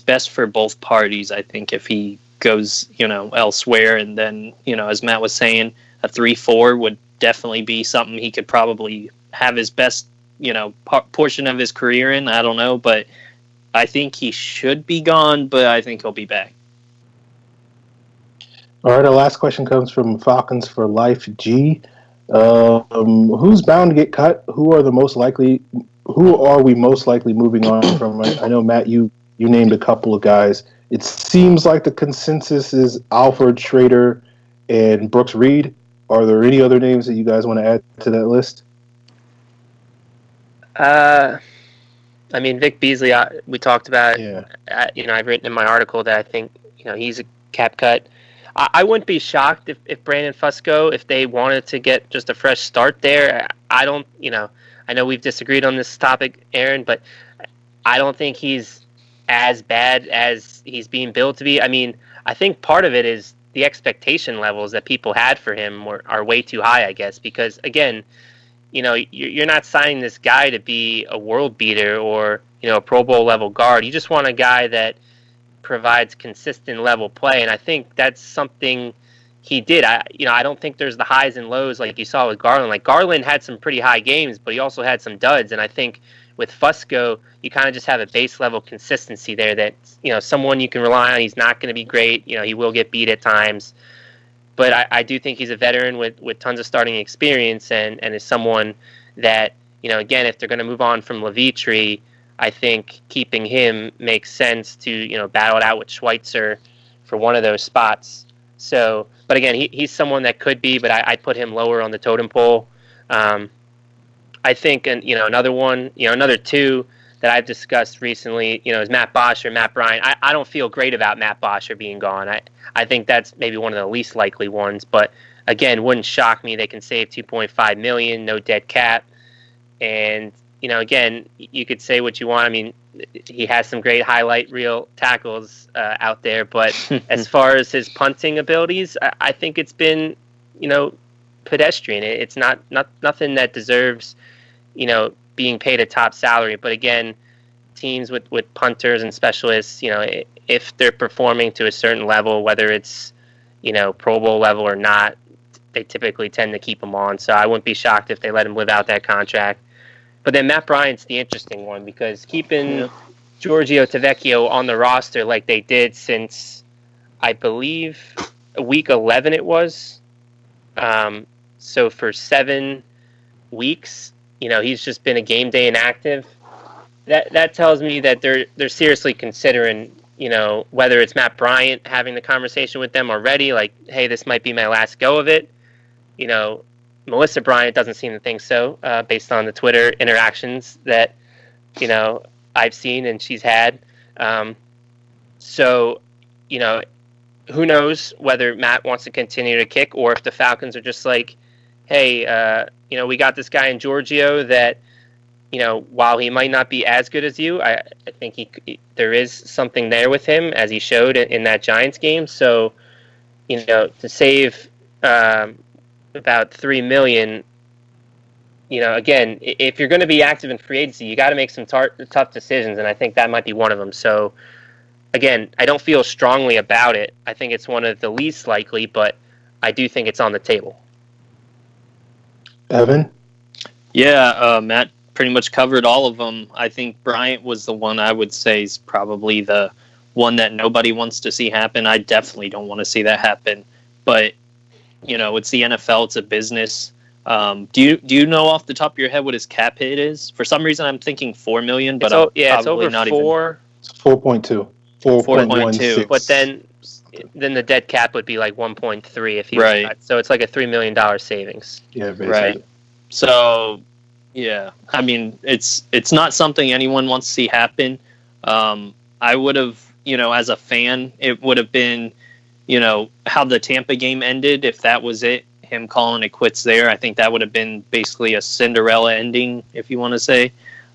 best for both parties. I think if he goes, elsewhere, and then, as Matt was saying, a 3-4 would definitely be something he could probably have his best, portion of his career in. I don't know, but I think he should be gone, but I think he'll be back. All right, our last question comes from Falcons for Life G. Who's bound to get cut? Who are we most likely moving on from? I know, Matt, you named a couple of guys. It seems like the consensus is Alfred Schrader and Brooks Reed. Are there any other names that you guys want to add to that list? I mean, Vic Beasley, we talked about. Yeah. I've written in my article that I think he's a cap cut. I wouldn't be shocked if Brandon Fusco, if they wanted to get just a fresh start there. I don't, I know we've disagreed on this topic, Aaron, but I don't think he's as bad as he's being billed to be. I mean, I think part of it is the expectation levels that people had for him are way too high, I guess, because again, you're not signing this guy to be a world beater or, a Pro Bowl level guard. You just want a guy that provides consistent level play, and I think that's something he did. I don't think there's the highs and lows like you saw with Garland. Like, Garland had some pretty high games, but he also had some duds, and I think with Fusco, you kind of just have a base level consistency there that, someone you can rely on. He's not going to be great. He will get beat at times. But I do think he's a veteran with tons of starting experience and is someone that, again, if they're going to move on from Levitri, I think keeping him makes sense to, battle it out with Schweitzer for one of those spots. So, but again, he's someone that could be, but I put him lower on the totem pole. I think, and another one, another two that I've discussed recently, is Matt Bosher, Matt Bryant. I don't feel great about Matt Bosher being gone. I think that's maybe one of the least likely ones, but again, wouldn't shock me. They can save $2.5 million, no dead cap, and again, you could say what you want. I mean, he has some great highlight reel tackles out there, but as far as his punting abilities, I think it's been pedestrian. It's not nothing that deserves being paid a top salary. But again, teams with punters and specialists, if they're performing to a certain level, whether it's Pro Bowl level or not, they typically tend to keep him on. So I wouldn't be shocked if they let him live out that contract. But then Matt Bryant's the interesting one, because keeping Giorgio Tavecchio on the roster like they did since, I believe, week 11 it was. So for 7 weeks, he's just been a game day inactive. That tells me that they're seriously considering, whether it's Matt Bryant having the conversation with them already, like, hey, this might be my last go of it. Melissa Bryant doesn't seem to think so, based on the Twitter interactions that, I've seen and she's had. So, who knows whether Matt wants to continue to kick, or if the Falcons are just like, hey, we got this guy in Giorgio that, while he might not be as good as you, I think there is something there with him, as he showed in that Giants game. So, to save about $3 million, again, if you're going to be active in free agency, you got to make some tough decisions, and I think that might be one of them. So, again, I don't feel strongly about it. I think it's one of the least likely, but I do think it's on the table. Evan? Yeah, Matt pretty much covered all of them. I think Bryant was the one I would say is probably the one that nobody wants to see happen. I definitely don't want to see that happen. But, it's the NFL. It's a business. Do you know off the top of your head what his cap hit is? For some reason, I'm thinking $4 million, but it's over not 4. It's 4.2. 4.2. But then the dead cap would be like 1.3 if he right. Was, so it's like a $3 million savings. Yeah, basically. Right. So, yeah, I mean, it's not something anyone wants to see happen. I would have, as a fan, it would have been, how the Tampa game ended. If that was it, him calling it quits there, I think that would have been basically a Cinderella ending, if you want to say.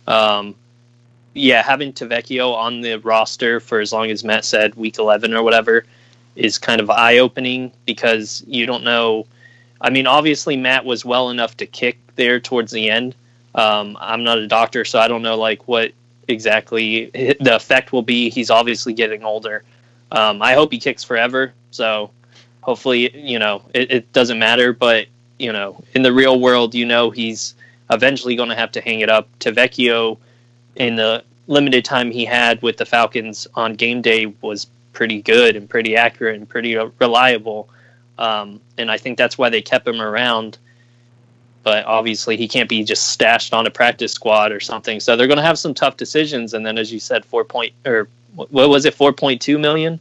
Yeah, having Tavecchio on the roster for as long as Matt said, week 11 or whatever, is kind of eye-opening, because you don't know. I mean, obviously Matt was well enough to kick there towards the end. I'm not a doctor, so I don't know what exactly the effect will be. He's obviously getting older. I hope he kicks forever, so hopefully, it doesn't matter. But, in the real world, he's eventually going to have to hang it up. Tavecchio, in the limited time he had with the Falcons on game day, was pretty good and pretty accurate and pretty reliable. And I think that's why they kept him around. But obviously he can't be just stashed on a practice squad or something. So they're going to have some tough decisions. And then, as you said, 4.2 million?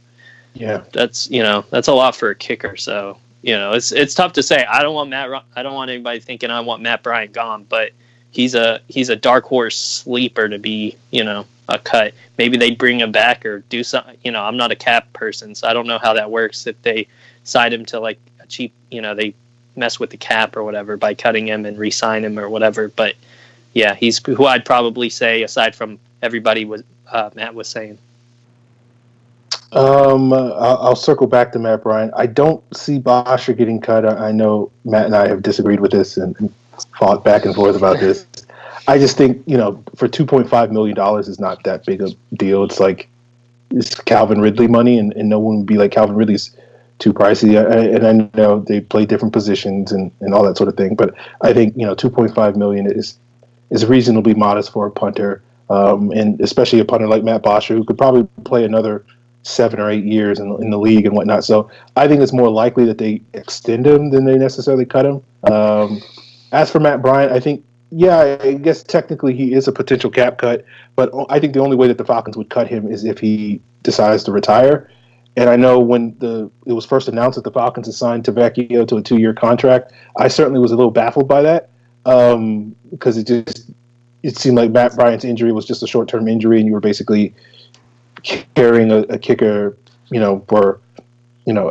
Yeah. That's a lot for a kicker. So, it's tough to say. I don't want anybody thinking I want Matt Bryant gone, but he's a dark horse sleeper to be, a cut. Maybe they bring him back or do something. I'm not a cap person, so I don't know how that works. If they sign him to a cheap, they mess with the cap or whatever by cutting him and re-sign him or whatever. But yeah, he's who I'd probably say, aside from everybody Matt was saying. I'll circle back to Matt Bryant. I don't see Bosher getting cut. I know Matt and I have disagreed with this and fought back and forth about this. I just think, for $2.5 million is not that big a deal. It's like it's Calvin Ridley money, and no one would be like Calvin Ridley's too pricey. And I know they play different positions and all that sort of thing. But I think, $2.5 million is reasonably modest for a punter, and especially a punter like Matt Bosher, who could probably play another 7 or 8 years in the league and whatnot. So I think it's more likely that they extend him than they necessarily cut him. As for Matt Bryant, I think, I guess technically he is a potential cap cut, but I think the only way that the Falcons would cut him is if he decides to retire. And I know when it was first announced that the Falcons had signed Tavecchio to a 2-year contract, I certainly was a little baffled by that, because it seemed like Matt Bryant's injury was just a short-term injury, and you were basically carrying a kicker, for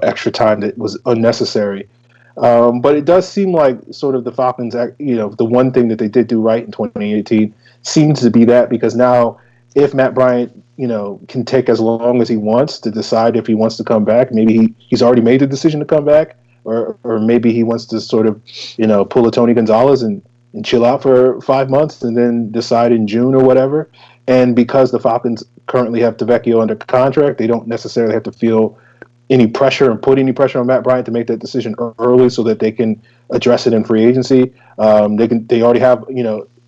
extra time that was unnecessary. But it does seem like sort of the Falcons, the one thing that they did do right in 2018 seems to be that, because now if Matt Bryant, can take as long as he wants to decide if he wants to come back, maybe he's already made the decision to come back, or maybe he wants to sort of, pull a Tony Gonzalez and chill out for 5 months and then decide in June or whatever. And because the Falcons currently have Tavecchio under contract, they don't necessarily have to feel any pressure and put any pressure on Matt Bryant to make that decision early so that they can address it in free agency. They already have,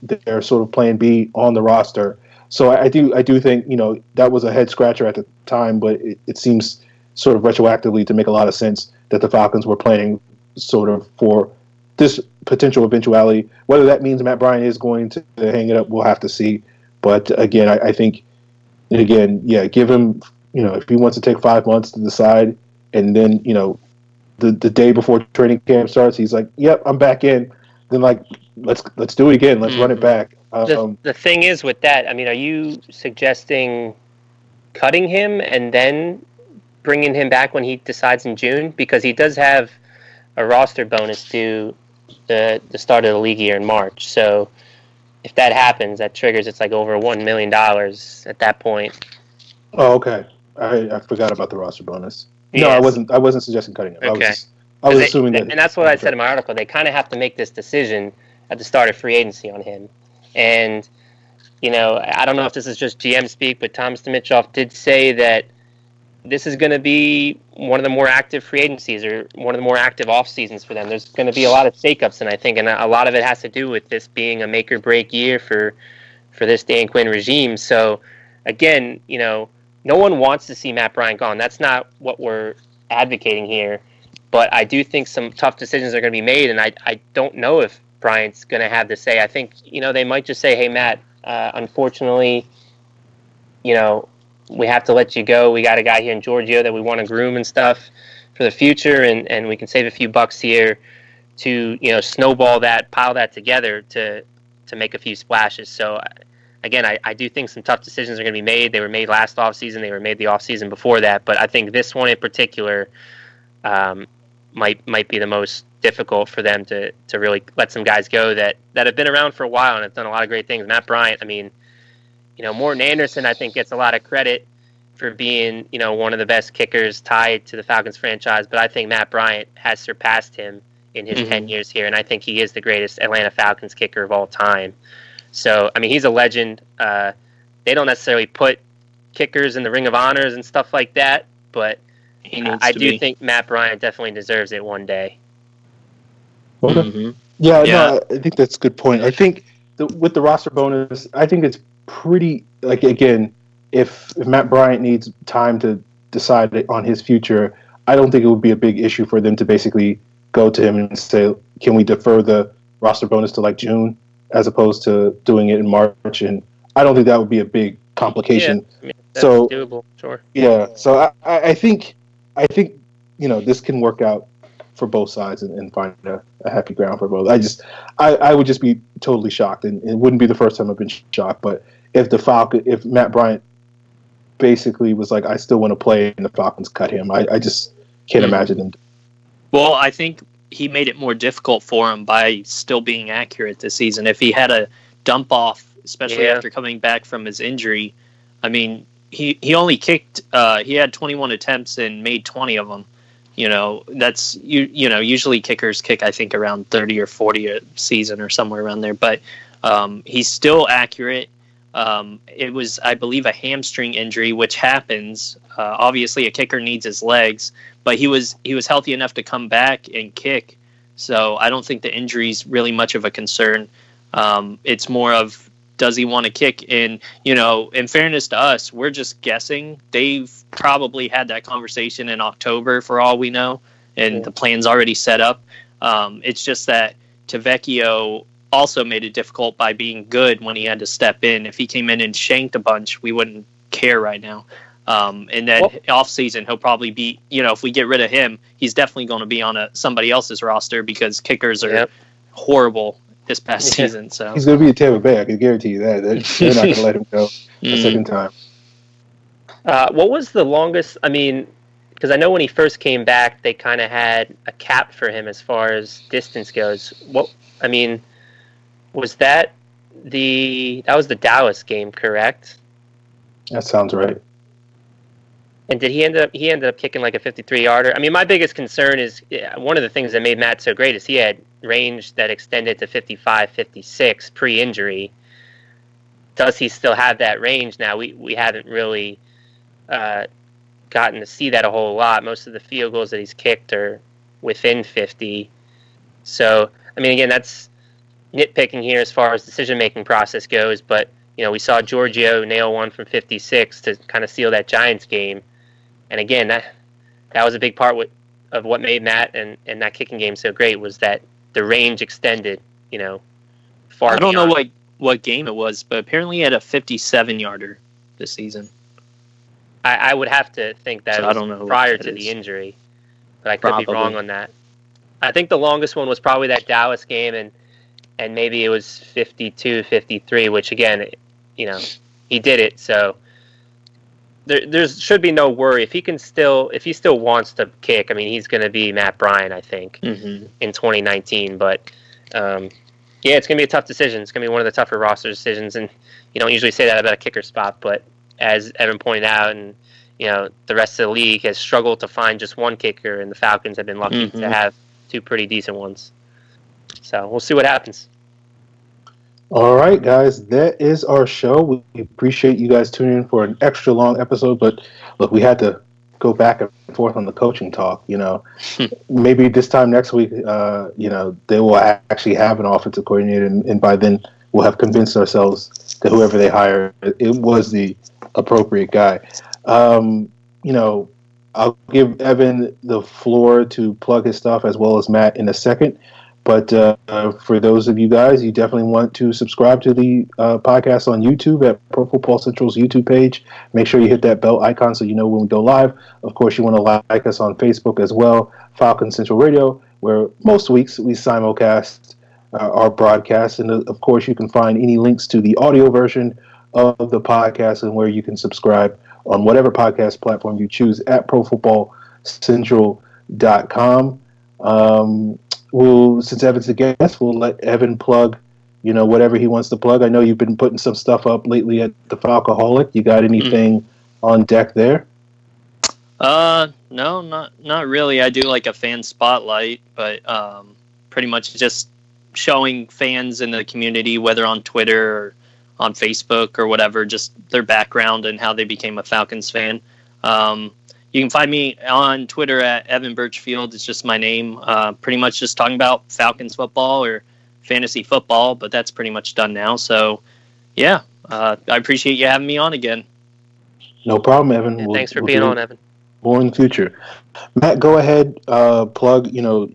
their sort of plan B on the roster. So I do think, that was a head scratcher at the time, but it seems sort of retroactively to make a lot of sense that the Falcons were planning sort of for this potential eventuality. Whether that means Matt Bryant is going to hang it up, we'll have to see. But again, I think, give him, if he wants to take 5 months to decide, and then, the day before training camp starts, he's like, yep, I'm back in. Then, let's do it again. Let's run it back. The thing is with that, are you suggesting cutting him and then bringing him back when he decides in June? Because he does have a roster bonus due the start of the league year in March. So if that happens, that triggers, it's like over $1 million at that point. Oh, okay. I forgot about the roster bonus. Yes. No, I wasn't suggesting cutting it. Okay. I was assuming that. And that's what I said in my article. They kind of have to make this decision at the start of free agency on him. And, I don't know if this is just GM speak, but Thomas Dimitroff did say that this is going to be one of the more active free agencies, or one of the more active off seasons for them. There's going to be a lot of shakeups, and I think, and a lot of it has to do with this being a make or break year for this Dan Quinn regime. So again, no one wants to see Matt Bryant gone. That's not what we're advocating here. But I do think some tough decisions are going to be made, and I don't know if Bryant's going to have the say. I think, they might just say, hey, Matt, unfortunately, we have to let you go. We got a guy here in Giorgio that we want to groom and stuff for the future, and we can save a few bucks here to, snowball that, pile that together to make a few splashes. So, again, I do think some tough decisions are going to be made. They were made last offseason. They were made the offseason before that. But I think this one in particular might be the most difficult for them to really let some guys go that have been around for a while and have done a lot of great things. Matt Bryant, Morton Anderson, I think, gets a lot of credit for being, one of the best kickers tied to the Falcons franchise. But I think Matt Bryant has surpassed him in his 10 years here. And I think he is the greatest Atlanta Falcons kicker of all time. So, he's a legend. They don't necessarily put kickers in the Ring of Honors and stuff like that. But I do think Matt Bryant definitely deserves it one day. Okay. Mm-hmm. Yeah, no, I think that's a good point. I think with the roster bonus, I think it's pretty, again, if Matt Bryant needs time to decide on his future, I don't think it would be a big issue for them to basically go to him and say, can we defer the roster bonus to June as opposed to doing it in March? And I don't think that would be a big complication. Yeah, that's doable, sure. Yeah, so I think this can work out for both sides and find a happy ground for both. I would just be totally shocked, and it wouldn't be the first time I've been shocked. But if Matt Bryant basically was like, I still want to play, and the Falcons cut him, I just can't imagine them. Well, I think he made it more difficult for him by still being accurate this season. If he had a dump off, especially after coming back from his injury, he only kicked. He had 21 attempts and made 20 of them. That's usually kickers kick, I think, around 30 or 40 a season or somewhere around there. But he's still accurate. It was, I believe, a hamstring injury, which happens. Obviously, a kicker needs his legs, but he was healthy enough to come back and kick. So I don't think the injury's really much of a concern. It's more of, does he want to kick? And, in fairness to us, we're just guessing. They've probably had that conversation in October for all we know, and the plan's already set up. It's just that Tavecchio also made it difficult by being good when he had to step in. If he came in and shanked a bunch, we wouldn't care right now. And then off season, he'll probably be, if we get rid of him, he's definitely going to be on somebody else's roster because kickers are horrible this past season. So he's going to be a Tampa Bay. I can guarantee you that. They're not going to let him go a second time. What was the longest? I mean, because I know when he first came back, they kind of had a cap for him as far as distance goes. Was that was the Dallas game, correct? That sounds right. And did he ended up kicking like a 53-yarder? I mean, my biggest concern is one of the things that made Matt so great is he had range that extended to 55, 56 pre-injury. Does he still have that range now? We haven't really gotten to see that a whole lot. Most of the field goals that he's kicked are within 50. So, I mean, again, that's nitpicking here as far as decision-making process goes, but we saw Giorgio nail one from 56 to kind of seal that Giants game. And again, that was a big part of what made Matt and that kicking game so great, was that the range extended, far. I don't know what game it was, but apparently he had a 57-yarder this season. I would have to think that I don't know prior to the injury, but I could be wrong on that. I think the longest one was probably that Dallas game, and maybe it was 52, 53, which again, he did it. So there should be no worry. If he still wants to kick, I mean, he's going to be Matt Bryant, I think, in 2019. But it's going to be a tough decision. It's going to be one of the tougher roster decisions, and you don't usually say that about a kicker spot, but as Evan pointed out, and the rest of the league has struggled to find just one kicker, and the Falcons have been lucky to have two pretty decent ones. So we'll see what happens. All right, guys, that is our show. We appreciate you guys tuning in for an extra long episode, but look, we had to go back and forth on the coaching talk. Maybe this time next week, they will actually have an offensive coordinator, and by then we'll have convinced ourselves that whoever they hire, it was the appropriate guy. I'll give Evan the floor to plug his stuff as well as Matt in a second. But for those of you guys, you definitely want to subscribe to the podcast on YouTube at Pro Football Central's YouTube page. Make sure you hit that bell icon so you know when we go live. Of course, you want to like us on Facebook as well, Falcon Central Radio, where most weeks we simulcast our broadcast. And, of course, you can find any links to the audio version of the podcast and where you can subscribe on whatever podcast platform you choose at profootballcentral.com. Since Evan's a guest, we'll let Evan plug, whatever he wants to plug. I know you've been putting some stuff up lately at the Falcoholic. You got anything on deck there? No, not really. I do like a fan spotlight, but pretty much just showing fans in the community, whether on Twitter or on Facebook or whatever, just their background and how they became a Falcons fan. You can find me on Twitter at Evan Birchfield. It's just my name. Pretty much just talking about Falcons football or fantasy football, but that's pretty much done now. So, I appreciate you having me on again. No problem, Evan. Yeah, thanks for being on, Evan. More in the future. Matt, go ahead. Plug, you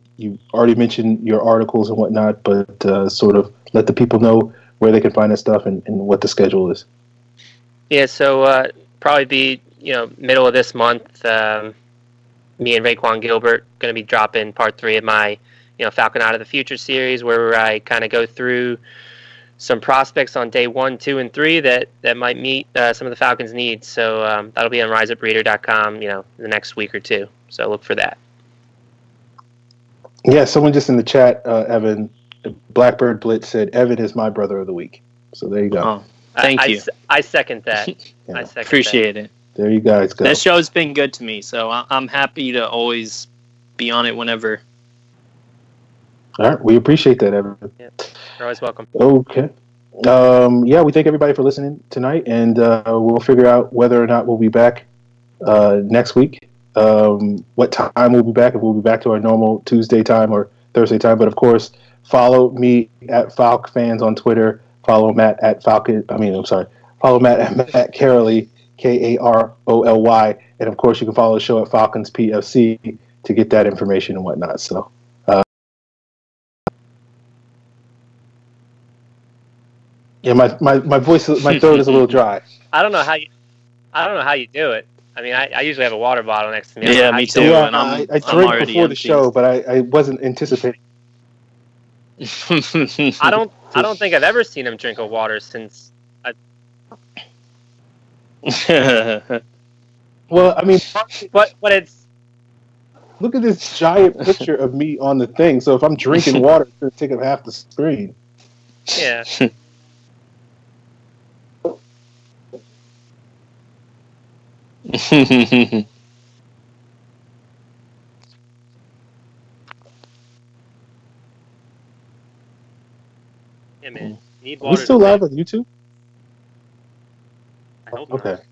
already mentioned your articles and whatnot, but sort of let the people know where they can find that stuff and what the schedule is. Yeah, so probably be middle of this month. Me and Raekwon Gilbert going to be dropping part 3 of my Falcon Out of the Future series, where I kind of go through some prospects on day 1, 2, and 3 that might meet some of the Falcons' needs. So that'll be on riseupreader.com the next week or two. So look for that. Yeah, someone just in the chat, Evan, Blackbird Blitz said Evan is my brother of the week. So there you go. Oh, Thank you. I second that. Yeah. Appreciate it. There you guys go. This show's been good to me, so I'm happy to always be on it whenever. All right, we appreciate that, Evan. Yeah, you're always welcome. Okay. Yeah, we thank everybody for listening tonight, and we'll figure out whether or not we'll be back next week. What time we'll be back, if we'll be back to our normal Tuesday time or Thursday time. But of course, follow me at Falc Fans on Twitter. Follow Matt at Falcon. Follow Matt at Matt Karoly, Karoly, and of course, you can follow the show at Falcons PFC to get that information and whatnot. So. Yeah, my voice, my throat is a little dry. I don't know how you do it. I mean, I usually have a water bottle next to me. Yeah, me too. Yeah, and I I'm drank already before the empty. show, but I wasn't anticipating. I don't think I've ever seen him drink a water since. Well, I mean, But it's. look at this giant picture of me on the thing. So if I'm drinking water, it's going to take up half the screen. Yeah. Yeah, man. Need Are we water still to live live. on YouTube? I hope Okay. not.